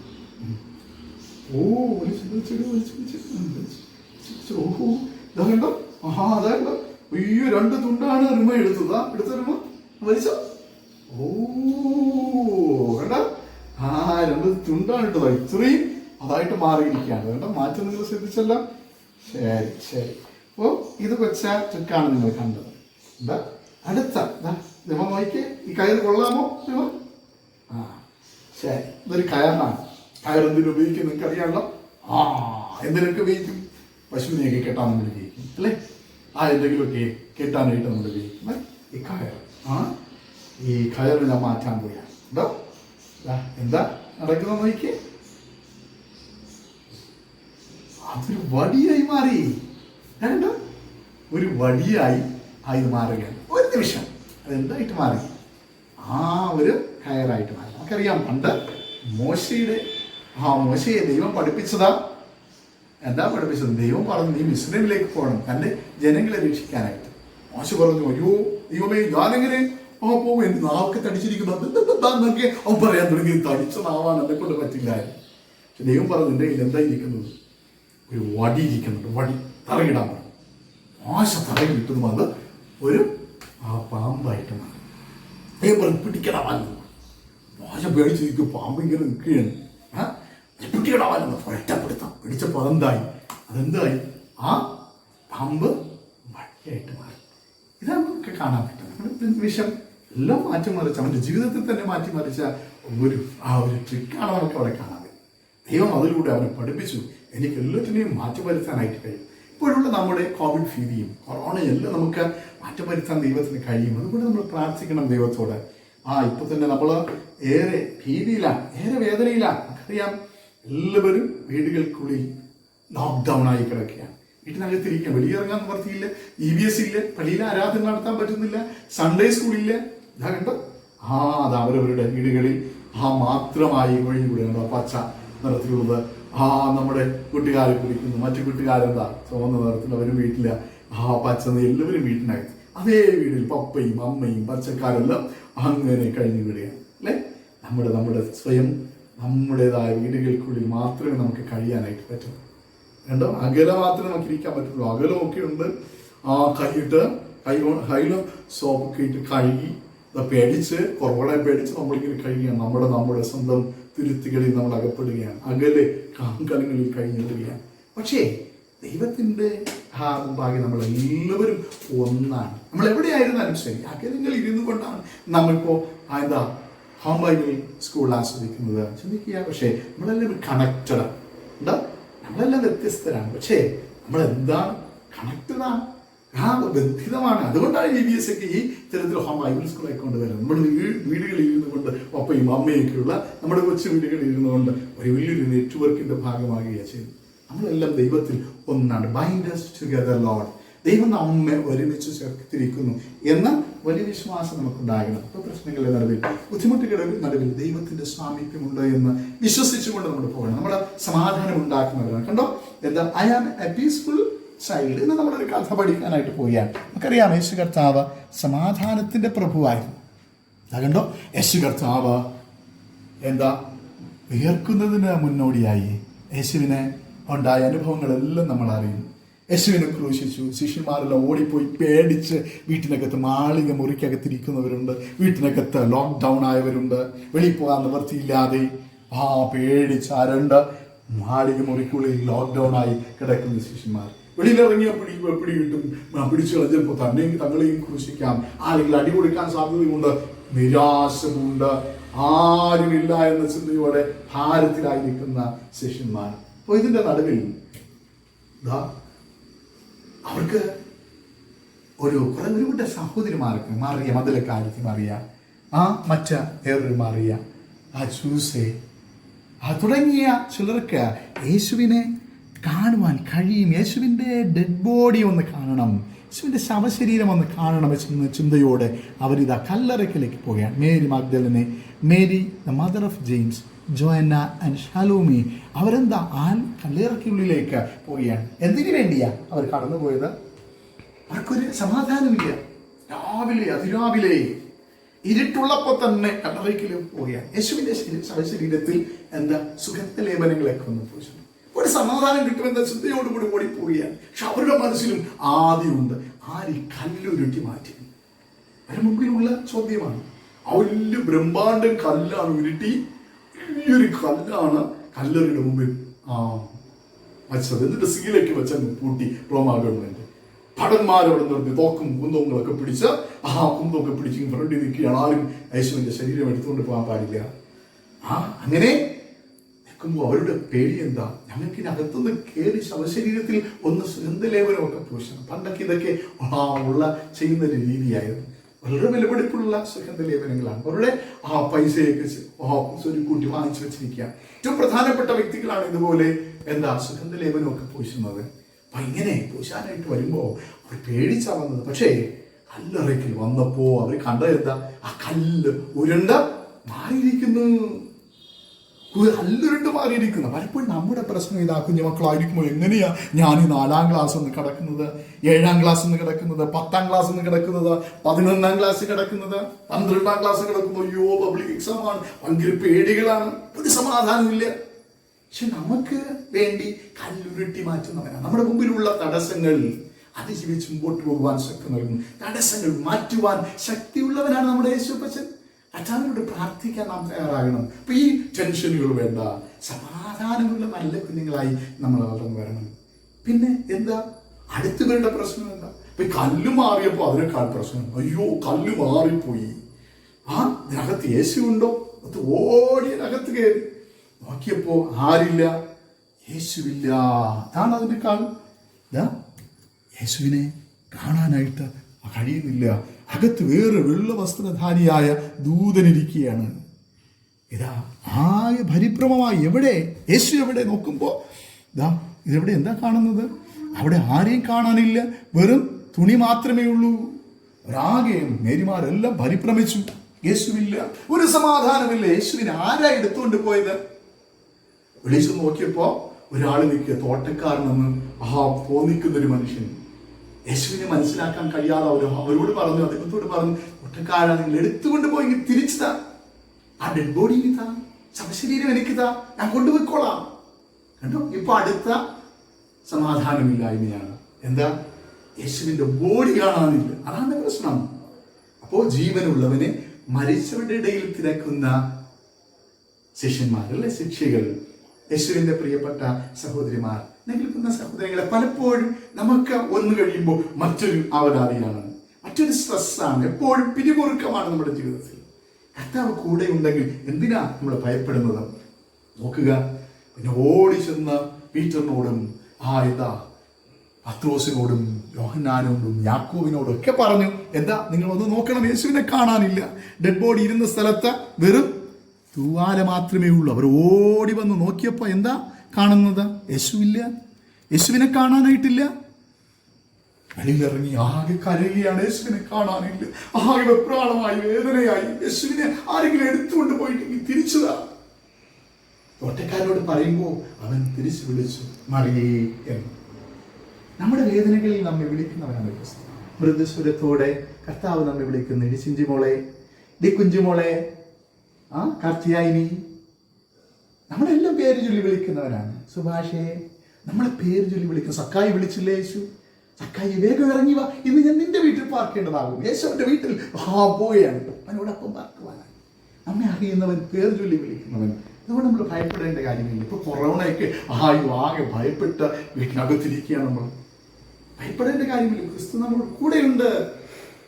ഇതാകണ്ടോ? അതാകണ്ടോ? അയ്യോ, 2 തുണ്ടാണ് റിമ എടുത്തത്. എടുത്ത റിമ വലിച്ചോ? കണ്ടോ? 2 തുണ്ടാണ് ഇട്ടത്. ഇത്രയും അതായിട്ട് മാറിയിരിക്കുകയാണ്. കണ്ടോ? മാറ്റം നിങ്ങൾ ശ്രദ്ധിച്ചല്ലോ? ശരി ശരി. അപ്പോൾ ഇത് വെച്ച ട്രിക്കാണ് നിങ്ങൾ കണ്ടത്. എന്താ? അടുത്ത നോക്കിയേ, ഈ കയർ കൊള്ളാമോ ലിമ? ആ ശരി, ഇതൊരു കയറിനാണ്. കയർ എന്തിനു ഉപയോഗിക്കും നിങ്ങൾക്ക് അറിയാമല്ലോ. എന്തിനൊക്കെ ഉപയോഗിക്കും? പശുവിനെയൊക്കെ കെട്ടാൻ നമ്മൾ ഉപയോഗിക്കും അല്ലേ? എന്തെങ്കിലുമൊക്കെ കെട്ടാനായിട്ട് നമ്മൾ ഉപയോഗിക്കും ഈ കയർ. ഈ കയർ ഞാൻ മാറ്റാൻ പോയാണ്. എന്താ നടക്കുന്നത് നോക്കിയേ, അതൊരു വടിയായി മാറി. കണ്ടോ, ഒരു വടിയായി ഇത് മാറുകയാണ്. ഒരു നിമിഷം അതെന്തായിട്ട് മാറി? ഒരു കയറായിട്ട് മാറി. നമുക്കറിയാം പണ്ട് മോശയെ ദൈവം പഠിപ്പിച്ചതാ. എന്താ പഠിപ്പിച്ചത്? ദൈവം പറഞ്ഞു നീ മിസ്രൈമിലേക്ക് പോകണം തൻ്റെ ജനങ്ങളെ രക്ഷിക്കാനായിട്ട്. മോശ പറഞ്ഞു അയ്യോ ദൈവമേ ഞാനെങ്ങനെ പോകും, എൻ്റെ നാവൊക്കെ തടിച്ചിരിക്കുന്നു. അതെന്തൊക്കെ അവൻ പറയാൻ തുടങ്ങി, തടിച്ച നാവാൻ എന്നെ കൊണ്ട് പറ്റില്ലായിരുന്നു. പക്ഷെ ദൈവം പറഞ്ഞു എൻ്റെ കയ്യിൽ എന്താ ഇരിക്കുന്നത്? ഒരു വടി ഇരിക്കുന്നുണ്ട്. വടി തറയിടാൻ പറഞ്ഞു. മോശ തറയിൽ കിട്ടുന്നു. അത് ഒരു പാമ്പായിട്ട് മാറി. ദൈവം പറഞ്ഞു പിടിക്കണമായിരുന്നു. മോശ പേടിച്ചിരിക്കും, പാമ്പ് ഇങ്ങനെ നിൽക്കുകയാണ്. പിടിക്കണമായിരുന്നു, ഒറ്റപ്പെടുത്താം. പിടിച്ചപ്പോൾ അതെന്തായി? ആ പാമ്പ് വടിയായിട്ട് മാറി. ഇതാണ് നമുക്ക് കാണാൻ പറ്റുന്നത്. നിമിഷം എല്ലാം മാറ്റിമറിച്ച, അവൻ്റെ ജീവിതത്തിൽ തന്നെ മാറ്റിമറിച്ച ഒരു ട്രിക്കാണ് നമുക്ക് അവിടെ കാണാൻ പറ്റും. ദൈവം അതിലൂടെ അവനെ പഠിപ്പിച്ചു എനിക്ക് എല്ലാത്തിനെയും മാറ്റിമരുത്താനായിട്ട് കഴിയും. ഇപ്പോഴുള്ള നമ്മുടെ കോവിഡ് ഭീതിയും കൊറോണയും എല്ലാം നമുക്ക് മാറ്റിമരുത്താൻ ദൈവത്തിന് കഴിയും. അതുകൊണ്ട് നമ്മൾ പ്രാർത്ഥിക്കണം ദൈവത്തോട്. ഇപ്പൊ തന്നെ നമ്മൾ ഏറെ ഭീതിയിലാണ്, ഏറെ വേദനയിലാണ്. നമുക്കറിയാം എല്ലാവരും വീടുകൾക്കുള്ളിൽ ലോക്ക്ഡൗൺ ആയി കിടക്കുകയാണ്. വീട്ടിനകത്തിരിക്കുക, വെളിയിറങ്ങാൻ നിവർത്തിയില്ല. EBS ഇല്ല, പള്ളിയിൽ ആരാധന നടത്താൻ പറ്റുന്നില്ല, സൺഡേ സ്കൂളില്ല. ഇതാ കണ്ടോ, അത് അവരവരുടെ വീടുകളിൽ മാത്രമായി ഒഴിഞ്ഞുകൂടുകയാണ്. പച്ച നിറത്തിലുള്ളത് നമ്മുടെ കൂട്ടുകാരെ കുടിക്കുന്നു. മറ്റു കൂട്ടുകാരെന്താ ചുവന്ന നിറത്തിൽ, അവരും വീട്ടില്ല. പച്ച എല്ലാവരും വീട്ടിനകത്ത് അതേ വീട്ടിൽ പപ്പയും അമ്മയും പച്ചക്കാരെല്ലാം അങ്ങനെ കഴിഞ്ഞു വിടുകയാണ് അല്ലേ? നമ്മുടെ സ്വയം നമ്മുടേതായ വീടുകൾക്കുള്ളിൽ മാത്രമേ നമുക്ക് കഴിയാനായിട്ട് പറ്റൂ. കണ്ടോ, അകല മാത്രമേ നമുക്ക് ഇരിക്കാൻ പറ്റുള്ളൂ. അകലമൊക്കെ ഉണ്ട്. കയ്യിലും സോപ്പൊക്കെ ഇട്ട് കഴുകി പേടിച്ച് കൊറോണ പേടിച്ച് നമ്മളിങ്ങനെ കഴിയുകയാണ്. നമ്മുടെ സ്വന്തം തുരുത്തികളിൽ നമ്മൾ അകപ്പെടുകയാണ്. അകലെ കാങ്കലങ്ങളിൽ കഴിഞ്ഞിടുകയാണ്. പക്ഷേ ദൈവത്തിൻ്റെ മുമ്പാകെ നമ്മളെല്ലാവരും ഒന്നാണ്. നമ്മൾ എവിടെയായിരുന്നാലും ശരി, അകലങ്ങളിൽ ഇരുന്നു കൊണ്ടാണ് നമ്മളിപ്പോൾ ഹോം ബൈബിൾ സ്കൂൾ ആസ്വദിക്കുന്നത്. ചിന്തിക്കുക. പക്ഷേ നമ്മളെല്ലാവരും കണക്റ്റഡാണ്. നമ്മളെല്ലാം വ്യത്യസ്തരാണ്. പക്ഷേ നമ്മളെന്താണ്? കണക്റ്റഡാണ്, ബന്ധിതമാണ്. അതുകൊണ്ടാണ് EBS ഒക്കെ ഈ തരത്തിൽ ഹോം ബൈബിൾ സ്കൂളായി കൊണ്ടുവരുന്നത്. നമ്മൾ വീടുകളിൽ ഇരുന്നു കൊണ്ട് പപ്പയും അമ്മയൊക്കെയുള്ള നമ്മുടെ കൊച്ചു വീടുകളിൽ ഇരുന്നു കൊണ്ട് ഒരു വലിയൊരു നെറ്റ്വർക്കിന്റെ ഭാഗമാകുകയാണ് ചെയ്യുന്നത്. നമ്മളെല്ലാം ദൈവത്തിൽ ഒന്നാണ്. Bind us together Lord. ദൈവം നമ്മെ ഒരുമിച്ച് ചേർത്തിരിക്കുന്നു എന്ന വലിയ വിശ്വാസം നമുക്കുണ്ടാകണം. ഇപ്പോൾ പ്രശ്നങ്ങളുടെ നടുവിൽ, ബുദ്ധിമുട്ടുകളുടെ നടുവിൽ ദൈവത്തിന്റെ സാമീപ്യമുണ്ട് എന്ന് വിശ്വസിച്ചുകൊണ്ട് നമ്മൾ പോകണം. നമ്മുടെ സമാധാനം ഉണ്ടാക്കുന്നവരാണ്. കണ്ടോ, I am a peaceful child എന്ന് നമ്മളൊരു കഥ പഠിക്കാനായിട്ട് പോവുകയാണ്. നമുക്കറിയാം യേശു കർത്താവ് സമാധാനത്തിന്റെ പ്രഭുവായിരുന്നു. കണ്ടോ, യേശു കർത്താവ് ഉയർക്കുന്നതിന് മുന്നോടിയായി യേശുവിനെ ഉണ്ടായ അനുഭവങ്ങളെല്ലാം നമ്മൾ അറിയുന്നു. യേശുവിനെ ക്രൂശിച്ചു. ശിഷ്യന്മാരെല്ലാം ഓടിപ്പോയി പേടിച്ച് വീട്ടിനകത്ത് മാളിക മുറിക്കകത്തിരിക്കുന്നവരുണ്ട്, വീട്ടിനകത്ത് ലോക്ക്ഡൗൺ ആയവരുണ്ട്, വെളിയിൽ പോകാൻ നിവർത്തിയില്ലാതെ പേടിച്ച് മാളിക മുറിക്കുള്ളിൽ ലോക്ക്ഡൗൺ ആയി കിടക്കുന്ന ശിഷ്യന്മാർ. വെളിയിലിറങ്ങിയ പിടി കിട്ടും, പിടിച്ചു കളഞ്ഞപ്പോൾ തങ്ങളെയും ക്രൂശിക്കാം, ആരെങ്കിലും അടി കൊടുക്കാൻ സാധ്യതയുണ്ട്, നിരാശമുണ്ട്, ആരുമില്ല എന്ന ചിന്തയോടെ ഭാരത്തിലായിരിക്കുന്ന ശിഷ്യന്മാർ. അപ്പോൾ ഇതിന്റെ നടുവിൽ അവർക്ക് ഒരു കുറഞ്ഞുകൂട്ട സഹോദരിമാർക്ക് മറിയ, മതിലെ കാര്യത്തിൽ മറിയ, വേറൊരു മറിയ, ചൂസെ തുടങ്ങിയ ചിലർക്ക് യേശുവിനെ കാണുവാൻ കഴിയും. യേശുവിൻ്റെ ഡെഡ് ബോഡി ഒന്ന് കാണണം, യേശുവിൻ്റെ ശവശരീരം ഒന്ന് കാണണം എന്ന ചിന്തയോടെ അവരിതാ കല്ലറയ്ക്കലേക്ക് പോവുകയാണ്. Mary Magdalene, Mary the mother of James, Joanna and Salome കല്ലറയ്ക്കുള്ളിലേക്ക് പോവുകയാണ്. എന്തിനു വേണ്ടിയാ അവർ കടന്നുപോയത്? അവർക്കൊരു സമാധാനമില്ല. അതിരാവിലെ ഇരുട്ടുള്ളപ്പോൾ തന്നെ കല്ലറയ്ക്കലേക്ക് പോവുകയാണ്. യേശുവിൻ്റെ ശവശരീരത്തിൽ സുഗന്ധലേപനങ്ങളൊക്കെ ഒന്ന് പൂശുന്നു. ഒരു സമാധാനം കിട്ടുമെന്ന ചിന്തയോടുകൂടി ഓടിപ്പോവുകയാണ്. പക്ഷെ അവരുടെ മനസ്സിലും ആദ്യമുണ്ട്, ആര് ഈ കല്ലുരുട്ടി മാറ്റി? അതിന് മുമ്പിലുള്ള ചോദ്യമാണ്. ആ വലിയ ബ്രഹ്മാണ്ടം കല്ലാണ് ഉരുട്ടി, വലിയൊരു കല്ലാണ് കല്ലറയുടെ മുമ്പിൽ വച്ചത്. എന്നിട്ട് സീലയ്ക്ക് വെച്ച പൂട്ടി റോമാ ഗവൺമെന്റ്. ഭടന്മാരവിടെ നിർത്തി തോക്കും കുന്തങ്ങളൊക്കെ പിടിച്ച് കുന്തമൊക്കെ പിടിച്ച് ഫ്രണ്ടിൽ നിൽക്കുകയാണ്. ആരും യേശുവിന്റെ ശരീരം എടുത്തുകൊണ്ട് പോകാൻ പാടില്ല. അങ്ങനെ നിൽക്കുമ്പോൾ അവരുടെ പേടി എന്താ? ഞങ്ങൾക്ക് ഇതിനകത്തുനിന്ന് കയറി ശവശരീരത്തിൽ ഒന്ന് സുഗന്ധലേപനമൊക്കെ പൂശണം. പണ്ടൊക്കെ ഇതൊക്കെ ഉള്ള ചെയ്യുന്ന ഒരു രീതിയായിരുന്നു. വളരെ വിലപിടിപ്പുള്ള സുഗന്ധലേപനങ്ങളാണ്. അവരുടെ പൈസയൊക്കെ ഒരു കൂട്ടി വാങ്ങിച്ചു വെച്ചിരിക്കുക. ഏറ്റവും പ്രധാനപ്പെട്ട വ്യക്തികളാണ് ഇതുപോലെ സുഗന്ധലേപനമൊക്കെ പൂശുന്നത്. അപ്പൊ ഇങ്ങനെ പൂശാനായിട്ട് വരുമ്പോ അവർ പേടിച്ചാ വന്നത്. പക്ഷേ കല്ലറയ്ക്കൽ വന്നപ്പോ അവർ കണ്ടത് എന്താ? ആ കല്ല് ഉരുണ്ട മാറിയിരിക്കുന്നു. കല്ലുരുണ്ട് മാറിയിരിക്കുന്നു. പലപ്പോഴും നമ്മുടെ പ്രശ്നം ഇതാ, കുഞ്ഞുമക്കളായിരിക്കുമ്പോൾ എങ്ങനെയാ ഞാൻ ഈ 4ാം ക്ലാസ് ഒന്ന് കിടക്കുന്നത്, 7ാം ക്ലാസ് ഒന്ന് കിടക്കുന്നത്, 10ാം ക്ലാസ് ഒന്ന് കിടക്കുന്നത്, 11ാം ക്ലാസ് കിടക്കുന്നത്, 12ാം ക്ലാസ് കിടക്കുന്നു. അയ്യോ പബ്ലിക് എക്സാം ആണ്, ഭയങ്കര പേടികളാണ്, ഒരു സമാധാനമില്ല. പക്ഷെ നമുക്ക് വേണ്ടി കല്ലുരുട്ടി മാറ്റുന്നവനാണ്. നമ്മുടെ മുമ്പിലുള്ള തടസ്സങ്ങൾ അതിജീവിച്ച് മുമ്പോട്ട് പോകുവാൻ ശക്തി നൽകുന്നു. തടസ്സങ്ങൾ മാറ്റുവാൻ ശക്തിയുള്ളവനാണ് നമ്മുടെ യേശുപ്പച്ചൻ. അച്ഛനോട് പ്രാർത്ഥിക്കാൻ നാം തയ്യാറാകണം. അപ്പൊ ഈ ടെൻഷനുകൾ വേണ്ട, സമാധാനമുള്ള നല്ല കുഞ്ഞുങ്ങളായി നമ്മൾ വളർന്നു വരണം. പിന്നെ എന്താ അടുത്ത് വരേണ്ട പ്രശ്നം എന്താ? ഇപ്പൊ കല്ല് മാറിയപ്പോ അതിനേക്കാൾ പ്രശ്നം, അയ്യോ കല്ല് മാറിപ്പോയി, ഇതിനകത്ത് യേശു ഉണ്ടോ? അത് ഓടിയതിനകത്ത് കയറി നോക്കിയപ്പോ ആരില്ല, യേശുവില്ല. അതാണ് അതിന്റെ കാര്യം. യേശുവിനെ കാണാനായിട്ട് കഴിയുന്നില്ല. അകത്ത് വേറെ വെള്ള വസ്ത്രധാരിയായ ദൂതനിരിക്കുകയാണ്. ഇതാ ആകെ പരിഭ്രമമായി, എവിടെ യേശു എവിടെ? നോക്കുമ്പോ ഇതെവിടെ എന്താ കാണുന്നത്? അവിടെ ആരെയും കാണാനില്ല, വെറും തുണി മാത്രമേ ഉള്ളൂ. ഒരാകെ മേരിമാരെല്ലാം പരിഭ്രമിച്ചു. യേശുവില്ല, ഒരു സമാധാനമില്ല. യേശുവിനെ ആരാ എടുത്തുകൊണ്ട് പോയത്? വിളിച്ചു നോക്കിയപ്പോ ഒരാൾ നിൽക്കുക, തോട്ടക്കാരനെന്ന് തോന്നിക്കുന്നൊരു മനുഷ്യൻ. യേശുവിനെ മനസ്സിലാക്കാൻ കഴിയാതെ അവരോട് പറഞ്ഞു, അദ്ദേഹത്തോട് പറഞ്ഞു, തോട്ടക്കാരാ നിങ്ങൾ എടുത്തുകൊണ്ട് പോയി തിരിച്ചതാ, ആ ഡെഡ് ബോഡി ഇതാ, ശവശരീരം എനിക്കിതാ, ഞാൻ കൊണ്ടുപോയിക്കോളാം. കണ്ടോ, ഇപ്പൊ അടുത്ത സമാധാനമില്ലായ്മയാണ്. എന്താ? യേശുവിന്റെ ബോഡി കാണാനില്ല. അതാണ് പ്രശ്നം. അപ്പോ ജീവനുള്ളവനെ മരിച്ചവരുടെ ഇടയിൽ തിരക്കുന്ന ശിഷ്യന്മാരല്ലേ, ശിക്ഷികൾ, യേശുവിന്റെ പ്രിയപ്പെട്ട സഹോദരിമാർ, നിൽക്കുന്ന സഹോദരികളെ, പലപ്പോഴും നമുക്ക് ഒന്ന് കഴിയുമ്പോൾ മറ്റൊരു അവതാരിയാണ്, മറ്റൊരു സ്ട്രെസ്സാണ്, എപ്പോഴും പിരിമുറുക്കമാണ് നമ്മുടെ ജീവിതത്തിൽ. കർത്താവ് കൂടെ ഉണ്ടെങ്കിൽ എന്തിനാ നമ്മൾ ഭയപ്പെടുന്നത്? നോക്കുക, പിന്നെ ഓടി ചെന്ന് പീറ്ററിനോടും പത്രോസിനോടും യോഹന്നാനോടും യാക്കോബിനോടും ഒക്കെ പറഞ്ഞു, എന്താ നിങ്ങൾ ഒന്ന് നോക്കണം, യേശുവിനെ കാണാനില്ല. ഡെഡ് ബോഡി ഇരുന്ന സ്ഥലത്ത് വെറും തൂവാല മാത്രമേ ഉള്ളൂ. അവർ ഓടി വന്ന് നോക്കിയപ്പോ എന്താ കാണുന്നത്? യേശുവില്ല, യേശുവിനെ കാണാനായിട്ടില്ല. വെളിയിലിറങ്ങി ആകെ കരയുകയാണ്, യേശുവിനെ കാണാനില്ല. ആകെ വെപ്രാളമായി, വേദനയായി. യേശുവിനെ ആരെങ്കിലും എടുത്തുകൊണ്ട് പോയിട്ട് തിരിച്ചതാ. തോട്ടക്കാരോട് പറയുമ്പോൾ അവൻ തിരിച്ചു വിളിച്ചു, മറിയേ എന്ന്. നമ്മുടെ വേദനകളിൽ നമ്മെ വിളിക്കുന്നവനാണ് ക്രിസ്തു. മൃദുസ്വരത്തോടെ കർത്താവ് നമ്മെ വിളിക്കുന്നു. ഇടി ചിഞ്ചിമോളെ, ഡി കുഞ്ചുമോളെ, കാർത്തിയായിനി, നമ്മളെല്ലാം പേര് ചൊല്ലി വിളിക്കുന്നവരാണ്. സുഭാഷേ, നമ്മളെ പേര് ചൊല്ലി വിളിക്കുന്നു. സക്കായി വിളിച്ചില്ലേ യേശു? സക്കായി വേഗം ഇറങ്ങി വാ, ഇന്ന് ഞാൻ നിന്റെ വീട്ടിൽ പാർക്കേണ്ടതാകും. യേശു അവന്റെ വീട്ടിൽ പോവുകയാണ്, അവനോടൊപ്പം പാർക്കുവാനാണ്. നമ്മെ അറിയുന്നവൻ, പേര് ചൊല്ലി വിളിക്കുന്നവൻ. അതുകൊണ്ട് നമ്മൾ ഭയപ്പെടേണ്ട കാര്യമില്ല. ഇപ്പൊ കൊറോണയൊക്കെ ആകെ ഭയപ്പെട്ട് വീട്ടിനകത്തിരിക്കുകയാണ്. നമ്മൾ ഭയപ്പെടേണ്ട കാര്യമില്ല. ക്രിസ്തു നമ്മുടെ കൂടെയുണ്ട്.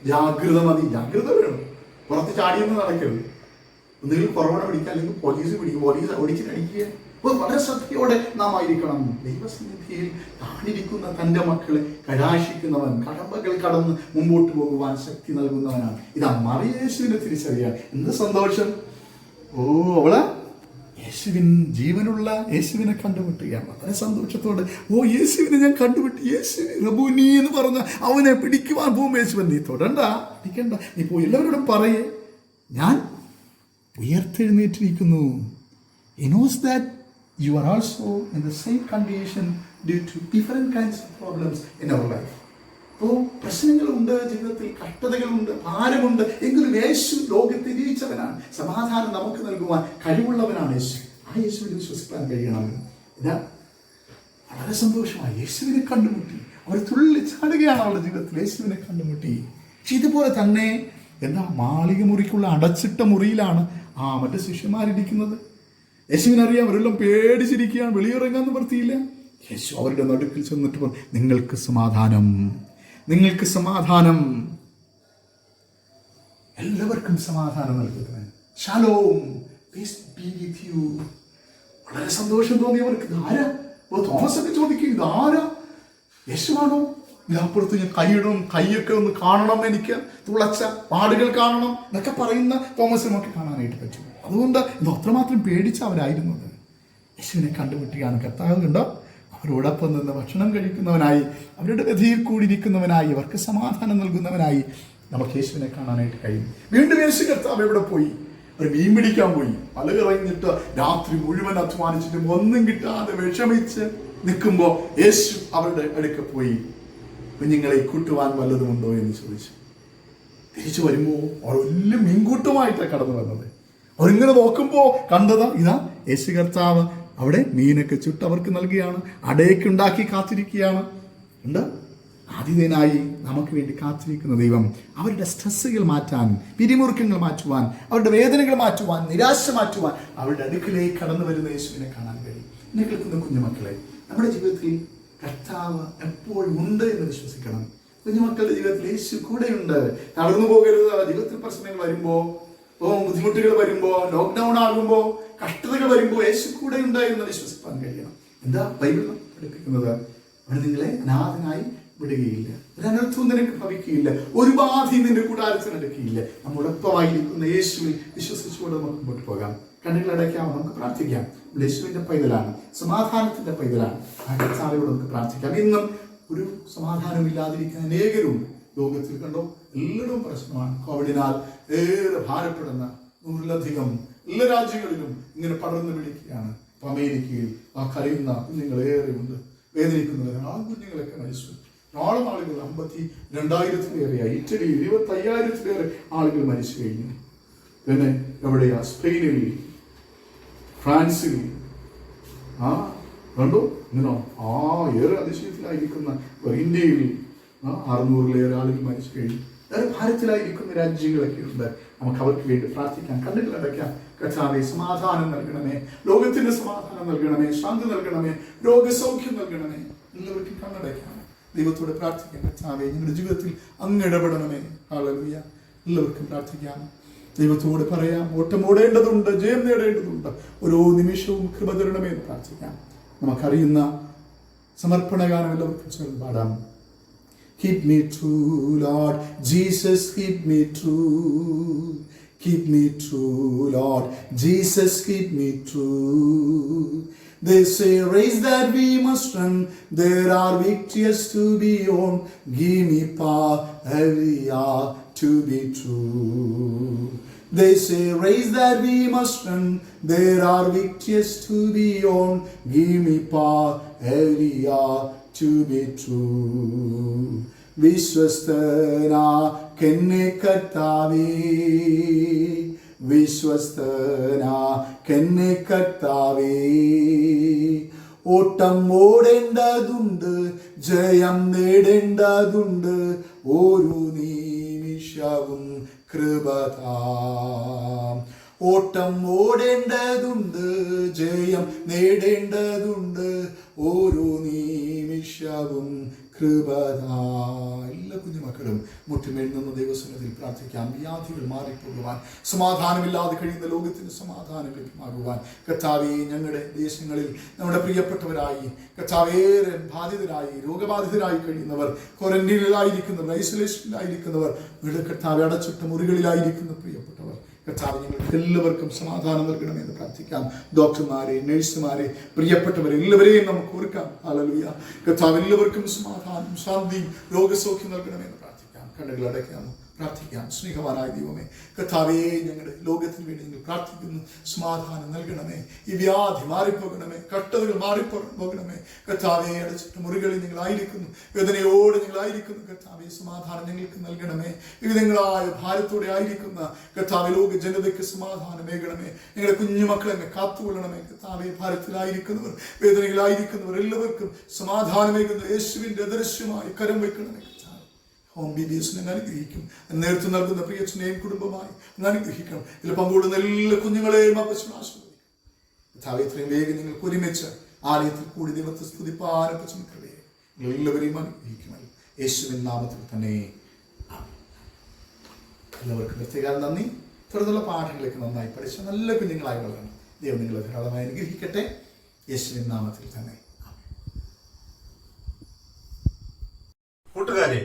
ജാഗ്രത മതി, ജാഗ്രത വേണം. പുറത്ത് ചാടിയൊന്നും നടക്കരുത്. എന്തെങ്കിലും കൊറോണ പിടിക്കുക, അല്ലെങ്കിൽ പോലീസ് പിടിക്കുക, പോലീസ് ഓടിച്ചിട്ടടിക്കുക. അപ്പോൾ വളരെ ശ്രദ്ധയോടെ നാം ആയിരിക്കണം. ദൈവസന്നിധിയിൽ താണിരിക്കുന്ന തൻ്റെ മക്കളെ കടാശിക്കുന്നവൻ, കടമ്പകൾ കടന്ന് മുമ്പോട്ട് പോകുവാൻ ശക്തി നൽകുന്നവനാണ്. ഇതാ മറിയ യേശുവിനെ തിരിച്ചറിയാൻ എന്ത് സന്തോഷം! അവള് യേശുവിൻ, ജീവനുള്ള യേശുവിനെ കണ്ടുമുട്ടുകയാണ്. വളരെ സന്തോഷത്തോടെ, യേശുവിനെ ഞാൻ കണ്ടുമുട്ടി, യേശുവിനെ റബൂനി എന്ന് പറഞ്ഞ അവനെ പിടിക്കുവാൻ പോകും. യേശുവൻ, നീ തൊടണ്ട, പിടിക്കണ്ട, നീ പോയി എല്ലാവരോടും പറയേ, ഞാൻ ഉയർത്തെഴുന്നേറ്റിരിക്കുന്നു. He knows that you are also in the same condition due to different kinds of problems in our life. അപ്പോൾ പ്രശ്നങ്ങളുണ്ട് ജീവിതത്തിൽ, കഷ്ടതകളുണ്ട്, ഭാരമുണ്ട്. എങ്കിലും യേശു ലോകത്തെ ജയിച്ചവനാണ്. സമാധാനം നമുക്ക് നൽകുവാൻ കഴിവുള്ളവനാണ് യേശു. ആ യേശുവിനെ വിശ്വസിക്കാൻ കഴിയണം. ഇതാ വളരെ സന്തോഷമായി യേശുവിനെ കണ്ടുമുട്ടി. അവർ തുള്ളി ചാടുകയാണ് അവരുടെ ജീവിതത്തിൽ, യേശുവിനെ കണ്ടുമുട്ടി. പക്ഷെ ഇതുപോലെ തന്നെ മാളിക മുറിക്കുള്ള അടച്ചിട്ട മുറിയിലാണ് മറ്റു ശിഷ്യന്മാരിരിക്കുന്നത്. യേശുവിനറിയാം, അവരെല്ലാം പേടിച്ചിരിക്കുകയാണ്, വെളിയിറങ്ങാൻ നിവർത്തിയില്ല. യേശു അവരുടെ നടുക്കിൽ ചെന്നിട്ട് പറഞ്ഞു, നിങ്ങൾക്ക് സമാധാനം, നിങ്ങൾക്ക് സമാധാനം, എല്ലാവർക്കും സമാധാനം നൽകുന്നവൻ. Shalom, peace be with you. വളരെ സന്തോഷം തോന്നിയവർക്ക് ഇതാരാ? തോമസ് ഒക്കെ ചോദിക്കും, ഇതാരാ? യേശുവാണോ? ഇതിനപ്പുറത്ത് ഞാൻ കൈയിടും, കൈയൊക്കെ ഒന്ന് കാണണം, എനിക്ക് തുളച്ച പാടുകൾ കാണണം എന്നൊക്കെ പറയുന്ന തോമസ് നമുക്ക് കാണാനായിട്ട് പറ്റും. അതുകൊണ്ട് ഇത് അത്രമാത്രം പേടിച്ച അവരായിരുന്നത്. യേശുവിനെ കണ്ടുമുട്ടുകയാണ് കർത്താവ്. കണ്ടോ, അവരോടൊപ്പം നിന്ന് ഭക്ഷണം കഴിക്കുന്നവനായി, അവരുടെ ഗതിയിൽ കൂടിയിരിക്കുന്നവനായി, അവർക്ക് സമാധാനം നൽകുന്നവനായി നമുക്ക് യേശുവിനെ കാണാനായിട്ട് കഴിയും. വീണ്ടും യേശു കർത്താവ് എവിടെ പോയി? ഒരു മീൻ പിടിക്കാൻ പോയി. മല ഇറങ്ങിയിട്ട് രാത്രി മുഴുവൻ അധ്വാനിച്ചിട്ടും ഒന്നും കിട്ടാതെ വിഷമിച്ച് നിൽക്കുമ്പോൾ യേശു അവരുടെ അടുക്ക പോയി, കുഞ്ഞുങ്ങളെ കൂട്ടുവാൻ വല്ലതുമുണ്ടോ എന്ന് ചോദിച്ചു. തിരിച്ചു വരുമ്പോൾ അവർ വലിയ മീൻകൂട്ടമായിട്ടാണ് കടന്നു വന്നത്. അവരിങ്ങനെ നോക്കുമ്പോൾ കണ്ടത് ഇതാ യേശു കർത്താവ് അവിടെ മീനൊക്കെ ചുട്ട് അവർക്ക് നൽകുകയാണ്, അടയൊക്കെ ഉണ്ടാക്കി കാത്തിരിക്കുകയാണ്. ഉണ്ട്, ആതിഥേയനായി നമുക്ക് വേണ്ടി കാത്തിരിക്കുന്ന ദൈവം അവരുടെ സ്ട്രെസ്സുകൾ മാറ്റാൻ, പിരിമുറുക്കങ്ങൾ മാറ്റുവാൻ, അവരുടെ വേദനകൾ മാറ്റുവാൻ, നിരാശ മാറ്റുവാൻ അവരുടെ അടുക്കിലേക്ക് കടന്നു വരുന്ന യേശുവിനെ കാണാൻ കഴിയും. എന്നെ കേൾക്കുന്ന കുഞ്ഞുമക്കളെ, നമ്മുടെ ജീവിതത്തിൽ കർത്താവ് എപ്പോഴും ഉണ്ട് എന്ന് വിശ്വസിക്കണം. കുഞ്ഞുമക്കളുടെ ജീവിതത്തിൽ യേശു കൂടെയുണ്ട്. തളർന്നു പോകരുത്. ജീവിതത്തിൽ പ്രശ്നങ്ങൾ വരുമ്പോ, ബുദ്ധിമുട്ടുകൾ വരുമ്പോ, ലോക്ക്ഡൌൺ ആകുമ്പോ, കഷ്ടതകൾ വരുമ്പോ യേശു കൂടെയുണ്ട് എന്ന് വിശ്വസിക്കാൻ കഴിയണം. എന്താ ബൈബിൾ പഠിപ്പിക്കുന്നത്? അവിടെ നിങ്ങളെ അനാഥനായി വിടുകയില്ല, ഒരു അനർത്ഥവും നിനക്ക് ഭവിക്കുകയില്ല, ഒരു ബാധയും നിന്റെ കൂടാരത്തിന് എടുക്കുകയില്ല. നമ്മോടൊപ്പമായിരിക്കുന്ന യേശുവിൽ വിശ്വസിച്ചുകൊണ്ട് നമുക്ക് മുമ്പോട്ട് പോകാം. കണ്ണുകളടയ്ക്കാം, നമുക്ക് പ്രാർത്ഥിക്കാം. യേശുവിന്റെ പൈതലാണ്, സമാധാനത്തിന്റെ പൈതലാണ്. ആ കർത്താവിനോട് നമുക്ക് പ്രാർത്ഥിക്കാം. ഇന്നും ഒരു സമാധാനമില്ലാതിരിക്കുന്ന അനേകരും ലോകത്തിൽ കണ്ടോ, എല്ലായിടവും പ്രശ്നമാണ്. കോവിഡിനാൽ ഏറെ ഭാരപ്പെടുന്ന 100-ലധികം എല്ലാ രാജ്യങ്ങളിലും ഇങ്ങനെ പടർന്നു പിടിക്കുകയാണ്. അമേരിക്കയിൽ ആ കരയുന്ന കുഞ്ഞുങ്ങൾ ഏറെയുണ്ട്, വേദനിക്കുന്നവർ. ആ കുഞ്ഞുങ്ങളൊക്കെ മരിച്ചു. ധാരാളം ആളുകൾ, 52,000-ലേറെയായി. ഇറ്റലിയിൽ 25,000-ലേറെ ആളുകൾ മരിച്ചു കഴിഞ്ഞു. പിന്നെ എവിടെയാ? സ്പെയിനിൽ, ഫ്രാൻസിൽ. കണ്ടോ ഇങ്ങനെ ഏറെ അതിശയത്തിലായിരിക്കുന്ന ഇന്ത്യയിൽ 600-ലേറെ ആളുകൾ മരിച്ചു കഴിഞ്ഞു. ഏറെ ഭാരത്തിലായിരിക്കുന്ന രാജ്യങ്ങളൊക്കെ ഉണ്ട്. നമുക്ക് അവർക്ക് വേണ്ടി പ്രാർത്ഥിക്കാം. കണ്ണുകൾ അടയ്ക്കാം. കർത്താവേ, സമാധാനം നൽകണമേ, ലോകത്തിന് സമാധാനം നൽകണമേ, ശാന്തി നൽകണമേ, രോഗസൗഖ്യം നൽകണമേ. എല്ലാവർക്കും കണ്ണടയ്ക്കാം, ദൈവത്തോട് പ്രാർത്ഥിക്കാം. കർത്താവേ, ഞങ്ങളുടെ ജീവിതത്തിൽ അങ്ങ് ഇടപെടണമേ. ഹല്ലേലൂയ. എല്ലാവർക്കും പ്രാർത്ഥിക്കാം, ദൈവത്തോട് പറയാം. ഓട്ടം ഓടേണ്ടതുണ്ട്, ജയം നേടേണ്ടതുണ്ട്. ഓരോ നിമിഷവും കൃപ തരണമേ എന്ന് പ്രാർത്ഥിക്കാം. നമുക്കറിയുന്ന സമർപ്പണഗാനം എല്ലാവർക്കും ചേർന്ന് പാടാം. Keep me true, Lord Jesus, keep me true. Keep me true, Lord Jesus, keep me true. They say race that we must run, there are victories to be won. Give me power every hour to be true. They say race that we must run, there are victories to be won. Give me power every hour to be true. വിശ്വസ്തനാക്കെന്നെ കർത്താവേ, വിശ്വസ്തനാക്കെന്നെ കർത്താവേ. ഓട്ടം ഓടേണ്ടതുണ്ട്, ജയം നേടേണ്ടതുണ്ട്, ഒരു നിമിഷവും കൃപ താം. ഓട്ടം ഓടേണ്ടതുണ്ട്, ജയം നേടേണ്ടതുണ്ട്, ഓരോ നിമിഷവും കൃപ താം. എല്ലാ കുഞ്ഞുമക്കളും മുട്ടുമെഴുന്ന ദൈവസന്നിധിയിൽ പ്രാർത്ഥിക്കാം. വ്യാധികൾ മാറിപ്പോകുവാൻ, സമാധാനമില്ലാതെ കഴിയുന്ന ലോകത്തിന് സമാധാനം ലഭ്യമാകുവാൻ. കർത്താവേ, ഞങ്ങളുടെ ദേശങ്ങളിൽ നമ്മുടെ പ്രിയപ്പെട്ടവരായി, കർത്താവേറെ ബാധിതരായി, രോഗബാധിതരായി കഴിയുന്നവർ, ക്വാറന്റീനിലായിരിക്കുന്നവർ, ഐസൊലേഷനിലായിരിക്കുന്നവർ, വീട് കർത്താവെ അടച്ചിട്ട മുറികളിലായിരിക്കുന്ന പ്രിയപ്പെട്ടവർ, കർത്താവ് ഞങ്ങൾക്ക് എല്ലാവർക്കും സമാധാനം നൽകണമെന്ന് പ്രാർത്ഥിക്കാം. ഡോക്ടർമാരെ, നഴ്സുമാരെ, പ്രിയപ്പെട്ടവരെ എല്ലാവരെയും നമുക്ക് ഓർക്കാം. ഹല്ലേലൂയ. കർത്താവ് എല്ലാവർക്കും സമാധാനം, ശാന്തി, രോഗസൗഖ്യം നൽകണമെന്ന് പ്രാർത്ഥിക്കാം. കണ്ണുകൾ അടയ്ക്കാമോ? പ്രാർത്ഥിക്കാം. സ്നേഹവാനായ ദൈവമേ, കർത്താവേ, ഞങ്ങളുടെ ലോകത്തിന് വേണ്ടി ഞങ്ങൾ പ്രാർത്ഥിക്കുന്നു. സമാധാനം നൽകണമേ. ഈ വ്യാധി മാറിപ്പോകണമേ, കഷ്ടതകൾ മാറിപ്പോകണമേ. കർത്താവേ, അടച്ചിട്ട മുറികളിൽ ഞങ്ങളായിരിക്കുന്നു, വേദനയോടെ ഞങ്ങളായിരിക്കുന്നു. കർത്താവേ, സമാധാനം ഞങ്ങൾക്ക് നൽകണമേ. വിവിധങ്ങളായ ഭാരത്തോടെ ആയിരിക്കുന്ന കർത്താവേ, ലോക ജനതയ്ക്ക് സമാധാനമേകണമേ. ഞങ്ങളുടെ കുഞ്ഞുമക്കളെ കാത്തുകൊള്ളണമേ. കർത്താവേ, ഭാരത്തിലായിരിക്കുന്നവർ, വേദനകളായിരിക്കുന്നവർ എല്ലാവർക്കും സമാധാനമേകുന്ന യേശുവിന്റെ അദൃശ്യമായ കരം വയ്ക്കണമേ. ഹോം BBS അനുഗ്രഹിക്കും. നേതൃത്വം നൽകുന്ന പ്രിയച്ഛനെയും കുടുംബമായി അനുഗ്രഹിക്കണം. ഇതിൽ പങ്കുകൊള്ളുന്ന എല്ലാ കുഞ്ഞുങ്ങളെയും ആശ്രയിക്കും. ഇത്രയും വേഗം നിങ്ങൾക്ക് ഒരുമിച്ച് ആലയത്തിൽ കൂടി ദൈവത്തെ സ്തുതിപ്പാൻ എല്ലാവരെയും അനുഗ്രഹിക്കണം. യേശുവിൻ നാമത്തിൽ തന്നെ. എല്ലാവർക്കും പ്രത്യേകം നന്ദി. തുടർന്നുള്ള പാഠങ്ങളൊക്കെ നന്നായി പഠിച്ച നല്ല കുഞ്ഞുങ്ങളായി വളരണം. ദൈവം നിങ്ങളെ ധാരാളമായി അനുഗ്രഹിക്കട്ടെ. യേശുവിൻ നാമത്തിൽ തന്നെ. കൂട്ടുകാരെ,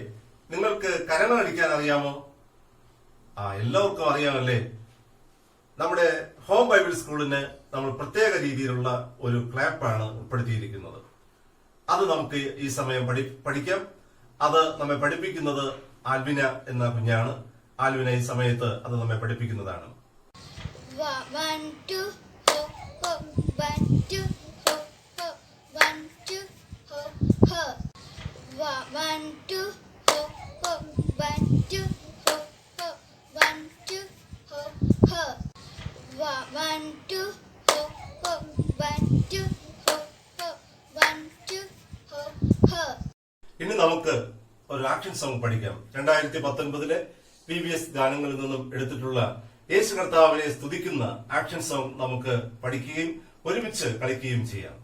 നിങ്ങൾക്ക് കരണം അടിക്കാൻ അറിയാമോ? എല്ലാവർക്കും അറിയാമല്ലേ? നമ്മുടെ ഹോം ബൈബിൾ സ്കൂളിന് നമ്മൾ പ്രത്യേക രീതിയിലുള്ള ഒരു ക്ലാപ്പാണ് ഉൾപ്പെടുത്തിയിരിക്കുന്നത്. അത് നമുക്ക് ഈ സമയം പഠിക്കാം. അത് നമ്മെ പഠിപ്പിക്കുന്നത് ആൽവിന എന്ന കുഞ്ഞാണ്. ആൽവിന ഈ സമയത്ത് അത് നമ്മെ പഠിപ്പിക്കുന്നതാണ്. 1 2 ho ho 1 2 ho ho 1 2 ho ho 1 2 ho ho 1 2 ho ho 1 2 ho ho 1 2 ho ho 1 2 ho ho 1 2 ho ho. ഇനി നമുക്ക് ഒരു ആക്ഷൻ സോങ് പഠിക്കാം. 2019 PBS ഗാനങ്ങളിൽ നിന്നും എടുത്തിട്ടുള്ള യേശു കർത്താവിനെ സ്തുതിക്കുന്ന ആക്ഷൻ സോങ് നമുക്ക് പഠിക്കുകയും ഒരുമിച്ച് കളിക്കുകയും ചെയ്യാം.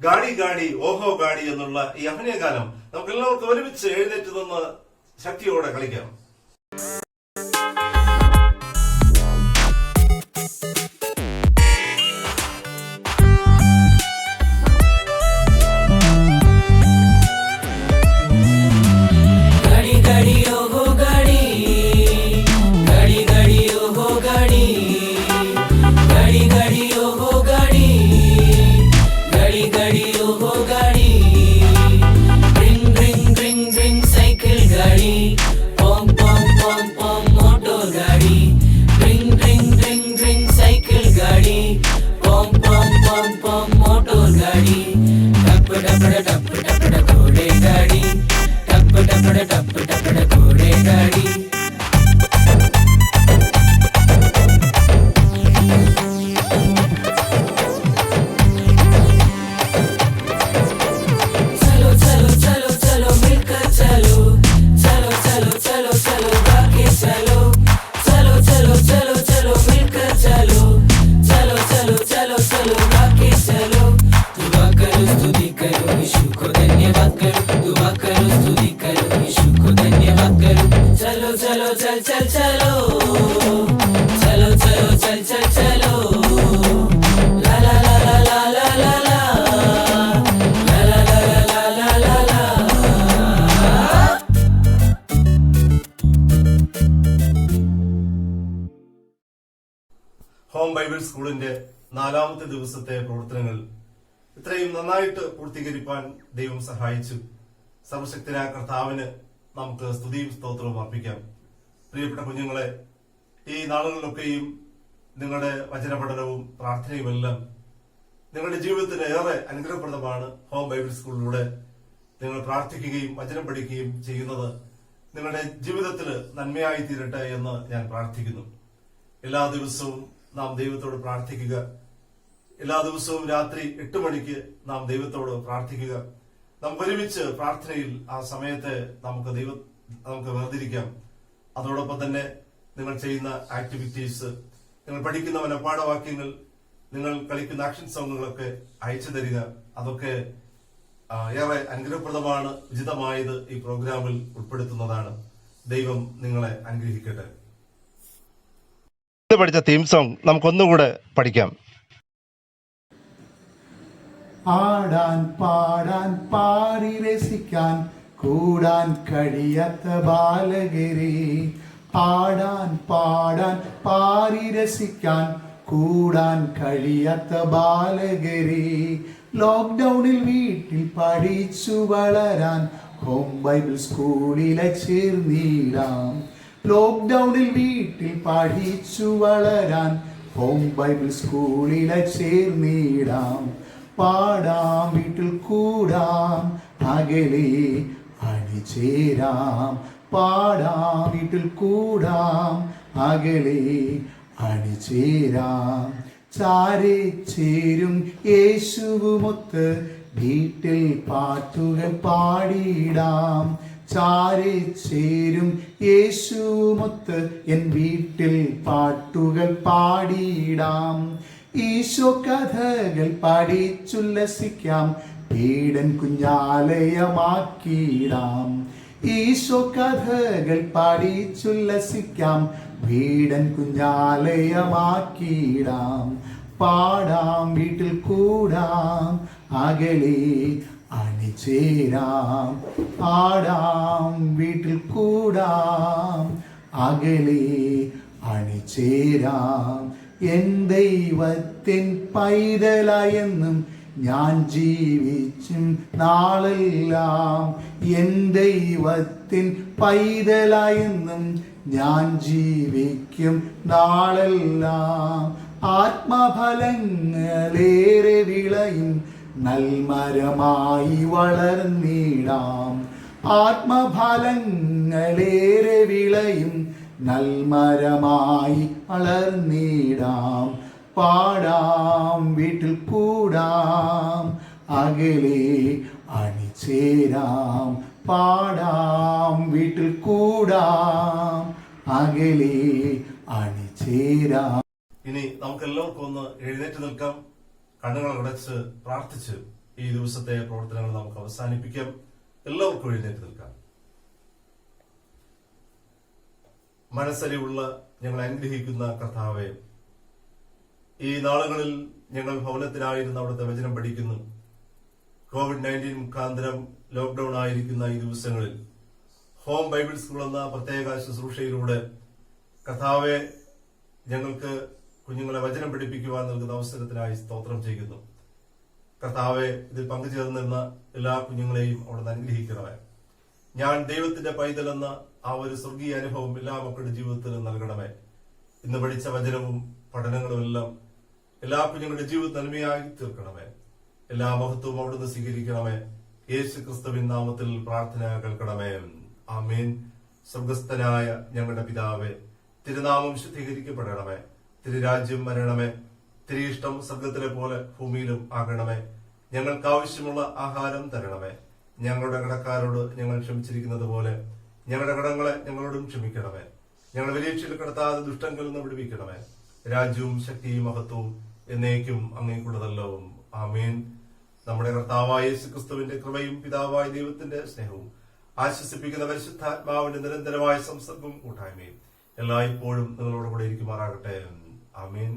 ഗാഡി ഗാഡി ഓഹോ ഗാഡി എന്നുള്ള ഈ അഭിനയഗാനം നമുക്ക് എല്ലാവർക്കും ഒരുമിച്ച് എഴുന്നേറ്റ് നിന്ന് ശക്തിയോടെ കളിക്കാം. ഹോം ബൈബിൾ സ്കൂളിന്റെ 4ാമത്തെ ദിവസത്തെ പ്രവർത്തനങ്ങൾ ഇത്രയും നന്നായിട്ട് പൂർത്തീകരിക്കാൻ ദൈവം സഹായിച്ചു. സർവശക്തനായ കർത്താവിന് നമുക്ക് സ്തുതിയും സ്തോത്രവും അർപ്പിക്കാം. പ്രിയപ്പെട്ട കുഞ്ഞുങ്ങളെ, ഈ നാളുകളിലൊക്കെയും നിങ്ങളുടെ വചനപഠനവും പ്രാർത്ഥനയുമെല്ലാം നിങ്ങളുടെ ജീവിതത്തിന് ഏറെ അനുഗ്രഹപ്രദമാണ്. ഹോം ബൈബിൾ സ്കൂളിലൂടെ നിങ്ങൾ പ്രാർത്ഥിക്കുകയും വചനം പഠിക്കുകയും ചെയ്യുന്നത് നിങ്ങളുടെ ജീവിതത്തിൽ നന്മയായി തീരട്ടെ എന്ന് ഞാൻ പ്രാർത്ഥിക്കുന്നു. എല്ലാ ദിവസവും നാം ദൈവത്തോട് പ്രാർത്ഥിക്കുക. എല്ലാ ദിവസവും രാത്രി 8 മണിക്ക് നാം ദൈവത്തോട് പ്രാർത്ഥിക്കുക. നമുക്ക് ഒരുമിച്ച് പ്രാർത്ഥനയിൽ ആ സമയത്തെ നമുക്ക് വേർതിരിക്കാം. അതോടൊപ്പം തന്നെ നിങ്ങൾ ചെയ്യുന്ന ആക്ടിവിറ്റീസ്, നിങ്ങൾ പഠിക്കുന്ന മനഃപ്പാഠവാക്യങ്ങൾ, നിങ്ങൾ കളിക്കുന്ന ആക്ഷൻ സോങ്ങുകളൊക്കെ അയച്ചു തരിക. അതൊക്കെ ഏറെ അനുഗ്രഹപ്രദമാണ്. ഉചിതമായത് ഈ പ്രോഗ്രാമിൽ ഉൾപ്പെടുത്തുന്നതാണ്. ദൈവം നിങ്ങളെ അനുഗ്രഹിക്കട്ടെ. പഠിച്ച തീം സോങ് നമുക്കൊന്നുകൂടെ പഠിക്കാം. ആടാൻ പാടാൻ പാടി രസിക്കാൻ കൂടാൻ കഴിയാത്ത ബാലകരെ, ആടാൻ പാടാൻ പാടി രസിക്കാൻ കൂടാൻ കഴിയാത്ത ബാലകരെ, ലോക്ക്ഡൌണിൽ വീട്ടിൽ പഠിച്ചു വളരാൻ ഹോം ബൈബിൾ സ്കൂളിലെ ചേർന്നിടാം. ലോക്ക്ഡൌണിൽ വീട്ടിൽ പഠിച്ചു വളരാൻ ഹോം ബൈബിൾ സ്കൂളിലെ ചേർന്നിടാം. പാടാം വീട്ടിൽ കൂടാം അകലെ അണിചേരാം. പാടാം വീട്ടിൽ കൂടാം അകലെ അണിചേരാം. ചാരെ ചേരും യേശുവുമൊത്ത് വീട്ടിൽ പാട്ടുകൾ പാടിടാം. ചാരെ ചേരും യേശുവുമൊത്ത് എൻ വീട്ടിൽ പാട്ടുകൾ പാടിടാം. ഈശോ കഥകൾ പഠിച്ചുല്ലസിക്കാം, പീഡൻ കുഞ്ഞാലയമാക്കിടാം. ഈശോ കഥകൾ പഠിച്ചുല്ലസിക്കാം, വീടൻ കുഞ്ഞാലയമാക്കിടാം. പാടാം വീട്ടിൽ കൂടാം അകലെ അണിചേരാം. ആടാം വീട്ടിൽ കൂടാം അകലെ അണിചേരാം. എൻ ദൈവത്തിൻ പൈതലായെന്നും ഞാൻ ജീവിച്ചും നാളെല്ലാം. എൻ ദൈവത്തിൻ പൈതലായെന്നും ഞാൻ ജീവിക്കും നാളെല്ലാം. ആത്മഫലങ്ങളേറെ വിളയും നൽമരമായി വളർന്നിടാം. ആത്മഫലങ്ങളേറെ വിളയും നൽമരമായി വളർന്നിടാം. പാടാം വീട്ടിൽ കൂടാം അകലെ അണിചേരാം. പാടാം വീട്ടിൽ കൂടാം അകലെ അണിചേരാം. ഇനി നമുക്ക് എല്ലാവർക്കും ഒന്ന് എഴുന്നേറ്റ് നിൽക്കാം. കണ്ണുകൾ അടച്ച് പ്രാർത്ഥിച്ച് ഈ ദിവസത്തെ പ്രവർത്തനങ്ങൾ നമുക്ക് അവസാനിപ്പിക്കാം. എല്ലാവർക്കും എഴുന്നേറ്റ് നിൽക്കാം. മനസ്സലിവുള്ള ഞങ്ങളെ അനുഗ്രഹിക്കുന്ന കർത്താവേ, ഈ നാളുകളിൽ ഞങ്ങൾ ഭവനത്തിനായിരുന്ന അവിടുത്തെ വചനം പഠിക്കുന്നു. COVID-19 മുഖാന്തരം ലോക്ക്ഡൌൺ ആയിരിക്കുന്ന ഈ ദിവസങ്ങളിൽ ഹോം ബൈബിൾ സ്കൂൾ എന്ന പ്രത്യേക ശുശ്രൂഷയിലൂടെ കർത്താവെ ഞങ്ങൾക്ക് കുഞ്ഞുങ്ങളെ വചനം പഠിപ്പിക്കുവാൻ നൽകുന്ന അവസരത്തിനായി സ്തോത്രം ചെയ്യുന്നു. കർത്താവെ, ഇതിൽ പങ്കുചേർന്നിരുന്ന എല്ലാ കുഞ്ഞുങ്ങളെയും അവിടുന്ന് അനുഗ്രഹിക്കണമേ. ഞാൻ ദൈവത്തിന്റെ പൈതലെന്ന ആ ഒരു സ്വർഗീയ അനുഭവം എല്ലാ മക്കളുടെ ജീവിതത്തിൽ നൽകണമേ. ഇന്ന് പഠിച്ച വചനവും പഠനങ്ങളും എല്ലാം എല്ലാ കുഞ്ഞുങ്ങളുടെ ജീവിതം നന്മയായി തീർക്കണമേ. എല്ലാ മഹത്വവും അവിടുന്ന് സ്വീകരിക്കണമേ. യേശു ക്രിസ്തുവിൻ നാമത്തിൽ പ്രാർത്ഥന കേൾക്കണമേ. ആമേൻ. സ്വർഗസ്ഥനായ ഞങ്ങളുടെ പിതാവേ, തിരുനാമം ശുദ്ധീകരിക്കപ്പെടണമേ. തിരുരാജ്യം വരണമേ. തിരുയിഷ്ടം സ്വർഗത്തിലെ പോലെ ഭൂമിയിലും ആകണമേ. ഞങ്ങൾക്ക് ആവശ്യമുള്ള ആഹാരം തരണമേ. ഞങ്ങളുടെ കടക്കാരോട് ഞങ്ങൾ ക്ഷമിച്ചിരിക്കുന്നത് പോലെ ഞങ്ങളുടെ കടങ്ങളെ ഞങ്ങളോടും ക്ഷമിക്കണമേ. ഞങ്ങളുടെ പരീക്ഷയിൽ കിടത്താതെ ദുഷ്ടങ്ങളിൽ നിന്ന് വിടുവിക്കണമേ. രാജ്യവും ശക്തിയും മഹത്വവും എന്നേക്കും അങ്ങേക്കുള്ളതല്ലോ. ആമേൻ. നമ്മുടെ കർത്താവായ യേശുക്രിസ്തുവിന്റെ കൃപയും പിതാവായ ദൈവത്തിന്റെ സ്നേഹവും ആശ്വസിപ്പിക്കുന്ന പരിശുദ്ധാത്മാവിന്റെ നിരന്തരമായ സംസർഗവും കൂട്ടായ്മയും എല്ലായ്പ്പോഴും നിങ്ങളോട് കൂടെ ഇരിക്കുമാറാകട്ടെ. ആമേൻ.